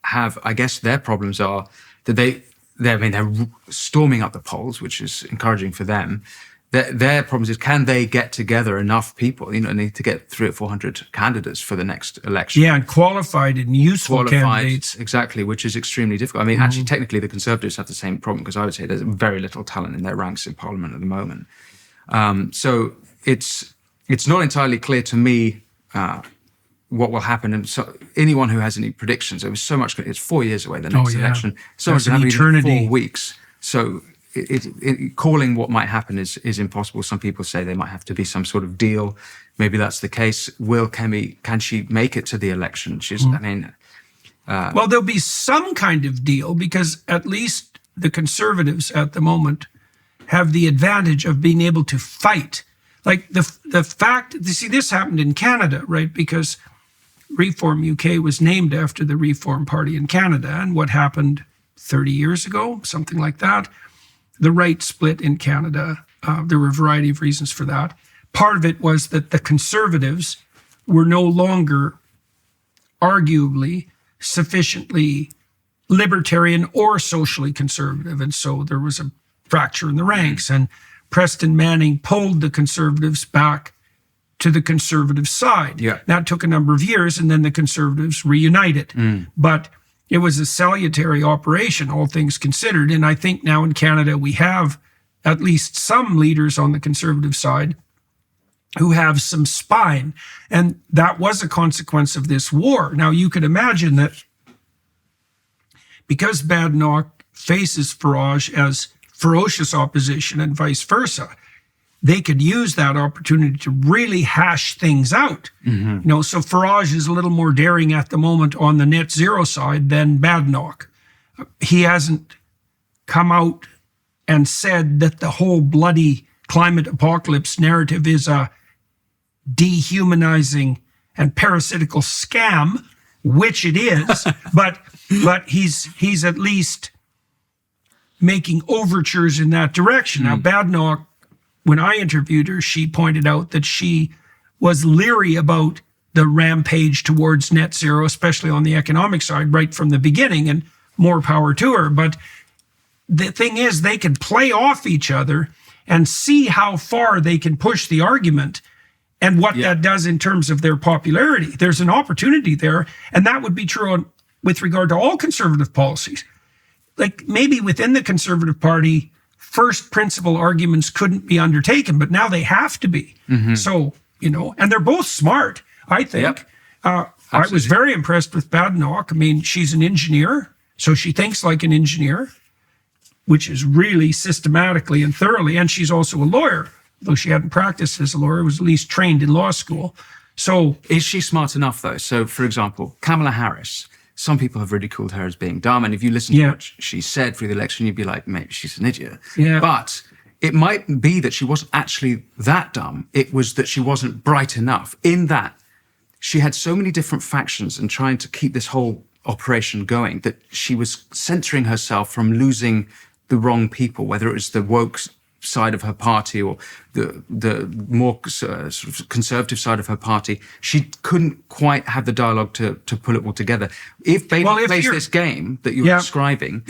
have, I guess, their problems are that they're storming up the polls, which is encouraging for them. Their problems is, can they get together enough people? You know, need to get 300 or 400 candidates for the next election.
Yeah, and qualified and useful candidates.
Exactly, which is extremely difficult. I mean, actually, technically, the Conservatives have the same problem, because I would say there's very little talent in their ranks in Parliament at the moment. So it's not entirely clear to me what will happen. And so anyone who has any predictions, it was so much. It's 4 years away, the next election. So much happening in 4 weeks. So calling what might happen is impossible. Some people say there might have to be some sort of deal. Maybe that's the case. Can she make it to the election?
Well, there'll be some kind of deal, because at least the Conservatives at the moment have the advantage of being able to fight. Like the fact, you see, this happened in Canada, right? Because Reform UK was named after the Reform Party in Canada. And what happened 30 years ago, something like that, the right split in Canada. There were a variety of reasons for that. Part of it was that the Conservatives were no longer arguably sufficiently libertarian or socially conservative. And so there was a fracture in the ranks. And Preston Manning pulled the Conservatives back to the Conservative side.
Yeah.
That took a number of years, and then the Conservatives reunited. But it was a salutary operation, all things considered. And I think now in Canada, we have at least some leaders on the Conservative side who have some spine. And that was a consequence of this war. Now, you could imagine that because Badenoch faces Farage as ferocious opposition and vice versa, they could use that opportunity to really hash things out. You know, so Farage is a little more daring at the moment on the net zero side than Badenoch. He hasn't come out and said that the whole bloody climate apocalypse narrative is a dehumanizing and parasitical scam, which it is, but he's at least making overtures in that direction. Now, Badenoch, when I interviewed her, she pointed out that she was leery about the rampage towards net zero, especially on the economic side, right from the beginning, and more power to her. But the thing is, they can play off each other and see how far they can push the argument and what that does in terms of their popularity. There's an opportunity there, and that would be true with regard to all conservative policies. Like maybe within the Conservative Party, first principle arguments couldn't be undertaken, but now they have to be. So, you know, and they're both smart, I think. I was very impressed with Badenoch. I mean, she's an engineer, so she thinks like an engineer, which is really systematically and thoroughly. And she's also a lawyer, though she hadn't practiced as a lawyer, was at least trained in law school. So
is she smart enough, though? So, for example, Kamala Harris, some people have ridiculed her as being dumb. And if you listen to what she said through the election, you'd be like, maybe she's an idiot. But it might be that she wasn't actually that dumb. It was that she wasn't bright enough, in that she had so many different factions and trying to keep this whole operation going that she was censoring herself from losing the wrong people, whether it was the woke side of her party or the more sort of conservative side of her party. She couldn't quite have the dialogue to pull it all together. If Baden plays this game that you're describing,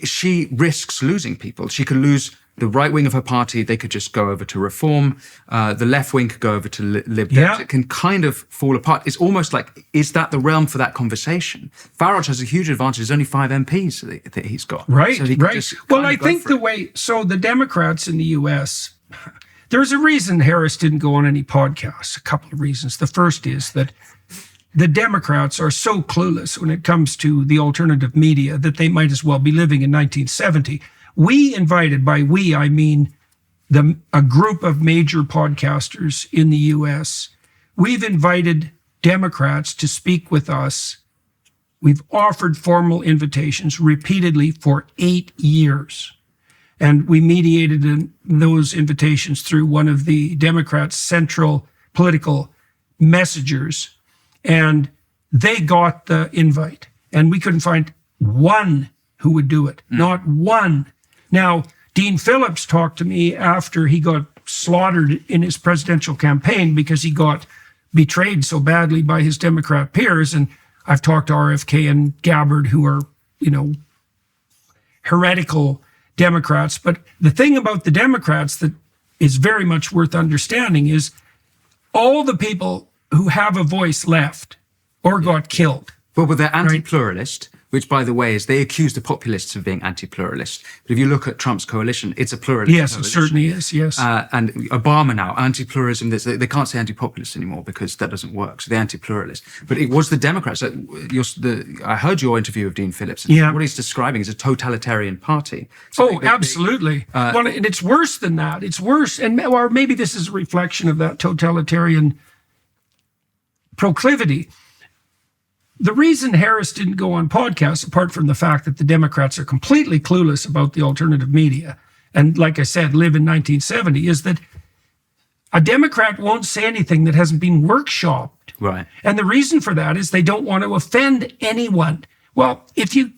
she risks losing people. She could lose the right wing of her party. They could just go over to Reform. The left wing could go over to Lib Dems. It can kind of fall apart. It's almost like, is that the realm for that conversation? Farage has a huge advantage. There's only 5 MPs that he's got.
Right,
so he
Well, I think the Democrats in the U.S., there's a reason Harris didn't go on any podcasts, a couple of reasons. The first is that the Democrats are so clueless when it comes to the alternative media that they might as well be living in 1970. We invited, by we, I mean a group of major podcasters in the U.S. We've invited Democrats to speak with us. We've offered formal invitations repeatedly for 8 years. And we mediated those invitations through one of the Democrats' central political messengers. And they got the invite. and we couldn't find one who would do it. Not one. Now, Dean Phillips talked to me after he got slaughtered in his presidential campaign because he got betrayed so badly by his Democrat peers. And I've talked to RFK and Gabbard, who are, heretical Democrats. But the thing about the Democrats that is very much worth understanding is all the people who have a voice left or got killed.
Well, but they're anti-pluralist, which, by the way, is they accuse the populists of being anti-pluralist. But if you look at Trump's coalition, it's a pluralist
Yes,
coalition.
it certainly is, yes.
And Obama now, anti-pluralism, they can't say anti-populist anymore because that doesn't work. So they're anti-pluralist. But it was the Democrats. I heard your interview of Dean Phillips. And what he's describing is a totalitarian party. So
absolutely. Well, and it's worse than that. It's worse. Or maybe this is a reflection of that totalitarian proclivity. The reason Harris didn't go on podcasts, apart from the fact that the Democrats are completely clueless about the alternative media, and like I said, live in 1970, is that a Democrat won't say anything that hasn't been workshopped.
Right.
And the reason for that is they don't want to offend anyone. Well, if you're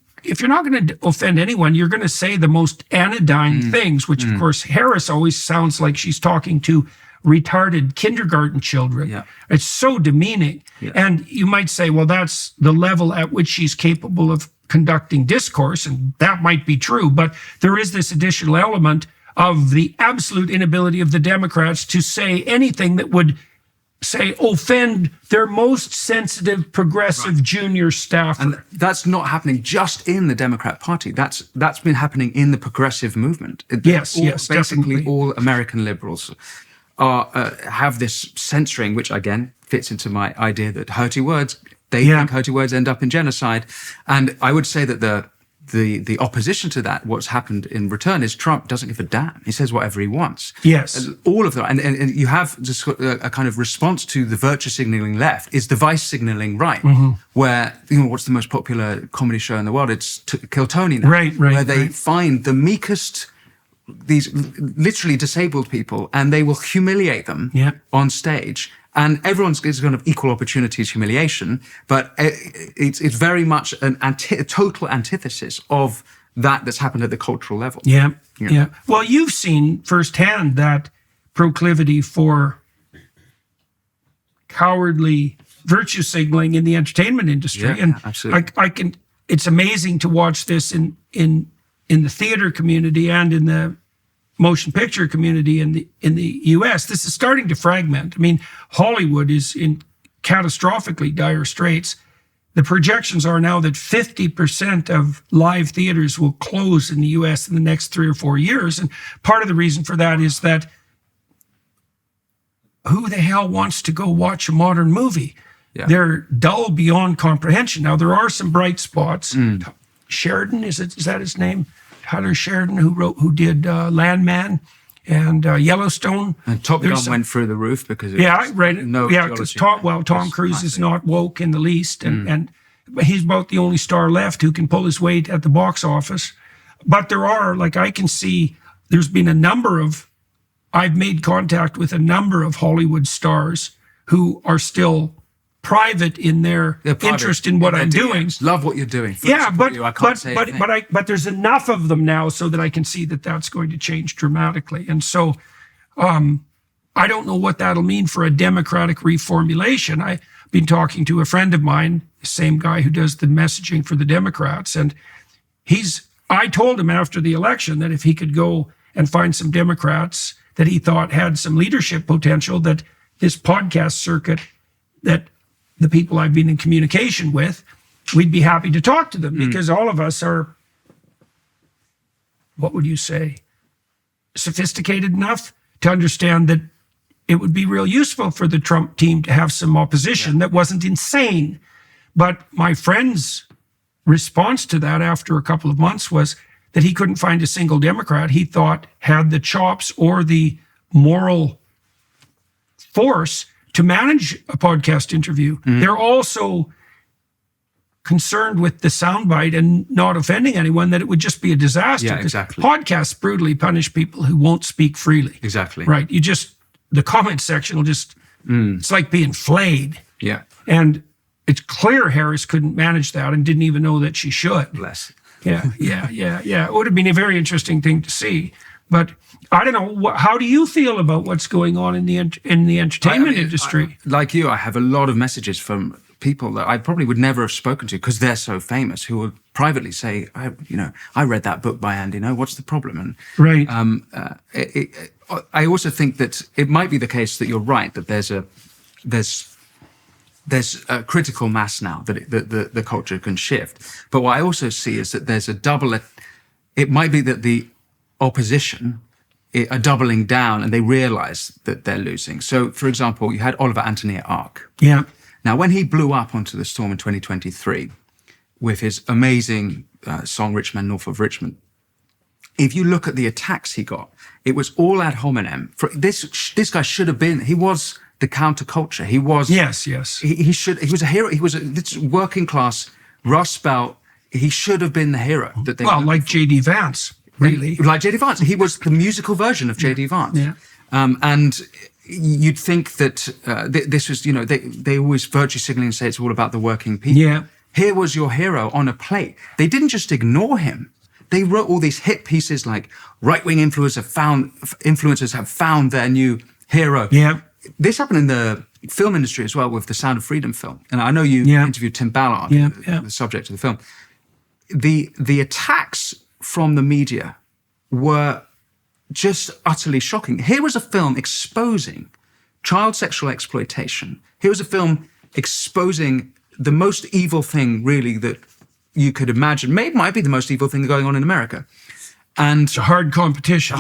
not going to offend anyone, you're going to say the most anodyne things, which of course Harris always sounds like she's talking to retarded kindergarten children.
Yeah.
It's so demeaning. Yeah. And you might say, well, that's the level at which she's capable of conducting discourse, and that might be true, but there is this additional element of the absolute inability of the Democrats to say anything that would offend their most sensitive, progressive junior staffer.
And that's not happening just in the Democrat Party. That's been happening in the progressive movement.
Yes,
Basically,
definitely.
all American liberals have this censoring, which again fits into my idea that hurty words, think hurty words end up in genocide. And I would say that the opposition to that, what's happened in return, is Trump doesn't give a damn. He says whatever he wants.
Yes.
And all of that. And you have just a kind of response to the virtue signaling left is the vice signaling right, where, what's the most popular comedy show in the world? It's Kill Tony now.
Right.
Where they find the meekest, these literally disabled people, and they will humiliate them on stage. And everyone's going to equal opportunities humiliation, but it's very much a total antithesis of that's happened at the cultural level.
Yeah. Well, you've seen firsthand that proclivity for cowardly virtue signaling in the entertainment industry.
Yeah,
and
absolutely.
It's amazing to watch this in the theater community and in the motion picture community in the US. This is starting to fragment. I mean, Hollywood is in catastrophically dire straits. The projections are now that 50% of live theaters will close in the US in the next 3 or 4 years. And part of the reason for that is that who the hell wants to go watch a modern movie? Yeah. They're dull beyond comprehension. Now, there are some bright spots. Sheridan, is that his name? Tyler Sheridan, who did Landman and Yellowstone.
And Top Gun went through the roof because
because Tom Cruise is not woke in the least, and he's about the only star left who can pull his weight at the box office. But there are, I can see, there's been I've made contact with a number of Hollywood stars who are still private in their interest in what I'm doing.
Love what you're doing.
But there's enough of them now so that I can see that that's going to change dramatically. And so I don't know what that'll mean for a democratic reformulation. I've been talking to a friend of mine, the same guy who does the messaging for the Democrats, and I told him after the election that if he could go and find some Democrats that he thought had some leadership potential, that this podcast circuit, that the people I've been in communication with, we'd be happy to talk to them because all of us are, what would you say, sophisticated enough to understand that it would be real useful for the Trump team to have some opposition that wasn't insane. But my friend's response to that after a couple of months was that he couldn't find a single Democrat he thought had the chops or the moral force to manage a podcast interview. They're also concerned with the soundbite and not offending anyone, that it would just be a disaster.
Yeah, exactly.
Podcasts brutally punish people who won't speak freely.
Exactly.
Right. The comment section will just, it's like being flayed.
Yeah.
And it's clear Harris couldn't manage that and didn't even know that she should.
Bless.
Yeah. It would have been a very interesting thing to see. But I don't know. How do you feel about what's going on in the entertainment industry?
Like you, I have a lot of messages from people that I probably would never have spoken to because they're so famous, who will privately say, I read that book by Andy. No, what's the problem? And
right.
I also think that it might be the case that you're right, that there's a critical mass now that the culture can shift. But what I also see is that there's a double. It might be that the opposition are doubling down and they realize that they're losing. So, for example, you had Oliver Anthony at ARC.
Yeah.
Now, when he blew up onto the storm in 2023 with his amazing song "Rich Man North of Richmond," if you look at the attacks he got, it was all ad hominem. This guy should have been. He was the counterculture. He was.
Yes.
He was a hero. He was this working class Rust Belt. He should have been the hero that they.
Well, like J.D. Vance, really.
Like J.D. Vance, he was the musical version of J.D. Vance.
Yeah.
And you'd think that this was, they always virtue signaling and say it's all about the working people.
Yeah.
Here was your hero on a plate. They didn't just ignore him. They wrote all these hit pieces like right-wing influencers have found their new hero.
Yeah.
This happened in the film industry as well with the Sound of Freedom film. And I know you interviewed Tim Ballard, the subject of the film. The attacks from the media were just utterly shocking. Here was a film exposing child sexual exploitation. Here was a film exposing the most evil thing, really, that you could imagine. Maybe might be the most evil thing going on in America. And
it's a hard competition.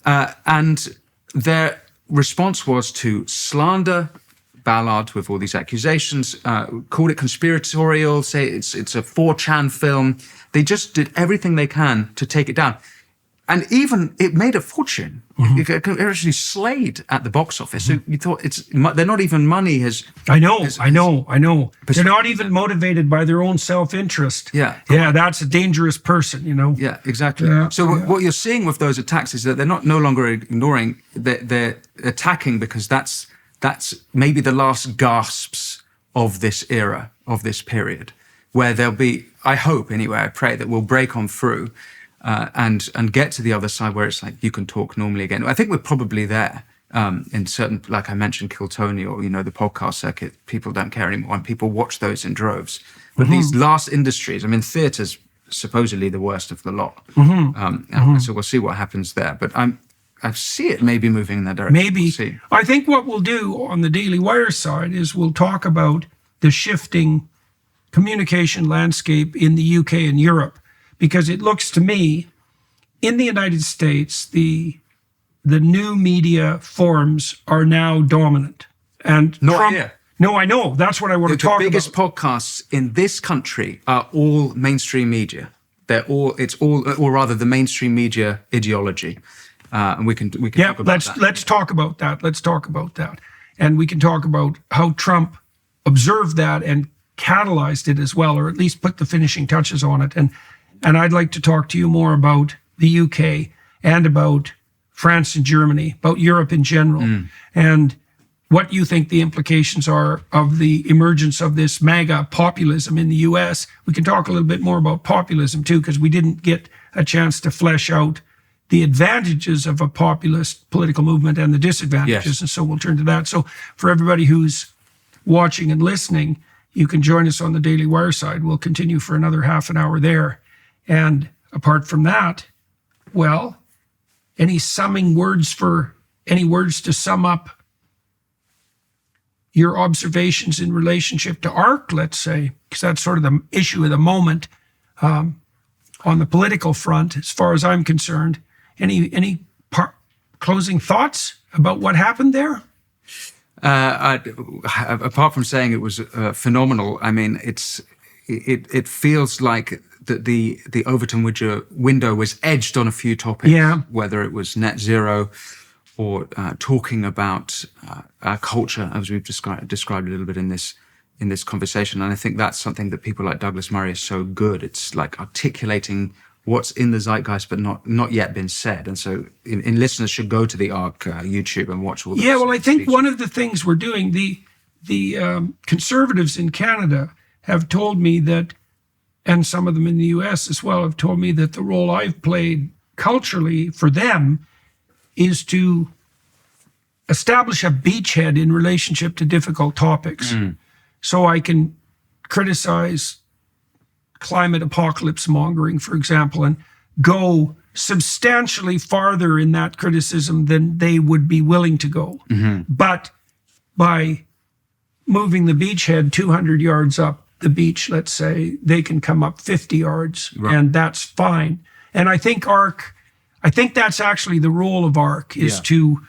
And their response was to slander Ballard with all these accusations, called it conspiratorial, say it's a 4chan film. They just did everything they can to take it down. And even it made a fortune. It actually slayed at the box office. So you thought they're not even money has.
I know. They're not even motivated by their own self-interest.
Yeah.
Yeah, that's a dangerous person,
Yeah, exactly.
Yeah.
So what you're seeing with those attacks is that they're no longer ignoring, they're attacking because that's maybe the last gasps of this era, of this period, where there'll be, I hope anyway, I pray that we'll break on through and get to the other side where it's like you can talk normally again. I think we're probably there in certain, like I mentioned, Kiltony or, the podcast circuit. People don't care anymore and people watch those in droves. But these last industries, theatre's supposedly the worst of the lot. So we'll see what happens there. But I see it maybe moving in that direction.
Maybe.
We'll see.
I think what we'll do on the Daily Wire side is we'll talk about the shifting communication landscape in the UK and Europe, because it looks to me, in the United States, the new media forms are now dominant. And
Not here.
No, I know. That's what I want to talk about.
The biggest podcasts in this country are all mainstream media. Or rather the mainstream media ideology. And we can talk about that.
Let's talk about that. Let's talk about that. And we can talk about how Trump observed that and catalyzed it as well, or at least put the finishing touches on it. And I'd like to talk to you more about the UK and about France and Germany, about Europe in general, and what you think the implications are of the emergence of this MAGA populism in the US. We can talk a little bit more about populism too, because we didn't get a chance to flesh out the advantages of a populist political movement and the disadvantages.
Yes.
And so we'll turn to that. So for everybody who's watching and listening, you can join us on the Daily Wire side. We'll continue for another half an hour there. And apart from that, well, any words to sum up your observations in relationship to ARC, let's say, because that's sort of the issue of the moment on the political front, as far as I'm concerned. Any closing thoughts about what happened there?
Apart from saying it was phenomenal, it feels like that the Overton window was edged on a few topics, whether it was net zero or talking about our culture, as we've described a little bit in this conversation. And I think that's something that people like Douglas Murray are so good. It's like articulating what's in the zeitgeist but not yet been said. And so listeners should go to the ARC YouTube and watch all the
I think one of the things we're doing, conservatives in Canada have told me that, and some of them in the US as well, have told me that the role I've played culturally for them is to establish a beachhead in relationship to difficult topics. So I can criticize climate apocalypse mongering, for example, and go substantially farther in that criticism than they would be willing to go. But by moving the beachhead 200 yards up the beach, let's say, they can come up 50 yards, and that's fine. And I think that's actually the role of ARC, is to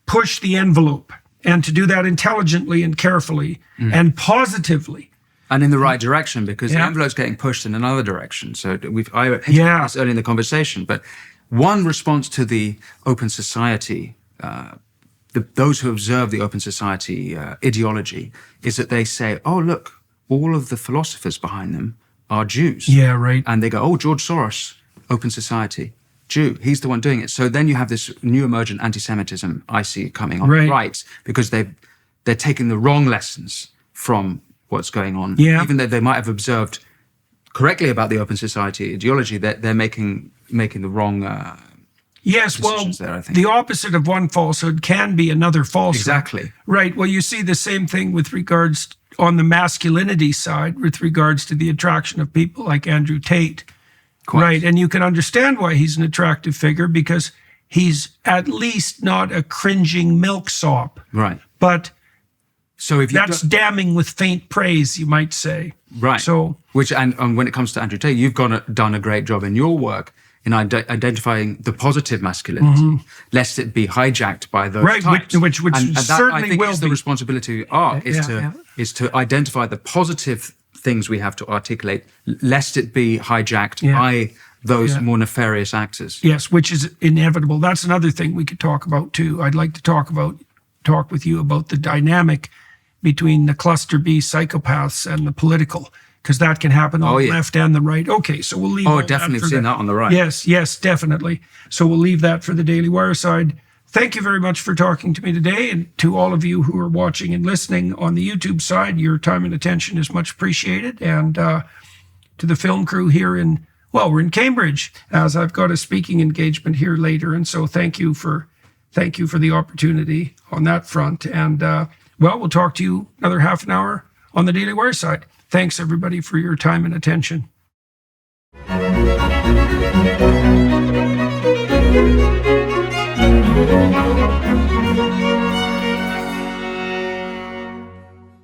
push the envelope, and to do that intelligently and carefully and positively.
And in the right direction, because the envelope's getting pushed in another direction. So I hinted at this early in the conversation, but one response to the open society, those who observe the open society ideology, is that they say, oh, look, all of the philosophers behind them are Jews.
Yeah, right.
And they go, oh, George Soros, open society, Jew, he's the one doing it. So then you have this new emergent anti-Semitism I see coming on the right, because they're taking the wrong lessons from what's going on. Even though they might have observed correctly about the open society ideology, they're making the wrong decisions there, I think.
The opposite of one falsehood can be another falsehood.
Exactly.
Right. Well, you see the same thing with regards on the masculinity side, with regards to the attraction of people like Andrew Tate. Right. And you can understand why he's an attractive figure, because he's at least not a cringing milksop.
Right.
But
so if
that's damning with faint praise, you might say.
Right.
So,
and when it comes to Andrew Tate, you've done a great job in your work in identifying the positive masculinity, lest it be hijacked by those types.
Which
and
certainly
that, I think,
will
is
be.
The responsibility of art, is to identify the positive things we have to articulate, lest it be hijacked by those more nefarious actors.
Yes, which is inevitable. That's another thing we could talk about too. I'd like to talk with you about the dynamic between the cluster B psychopaths and the political, because that can happen on the left and the right. Okay, so we'll leave.
Definitely seen that on the right.
Yes, definitely. So we'll leave that for the Daily Wire side. Thank you very much for talking to me today, and to all of you who are watching and listening on the YouTube side, your time and attention is much appreciated. And to the film crew here we're in Cambridge, as I've got a speaking engagement here later, and so thank you for the opportunity on that front. And we'll talk to you another half an hour on the Daily Wire side. Thanks everybody for your time and attention.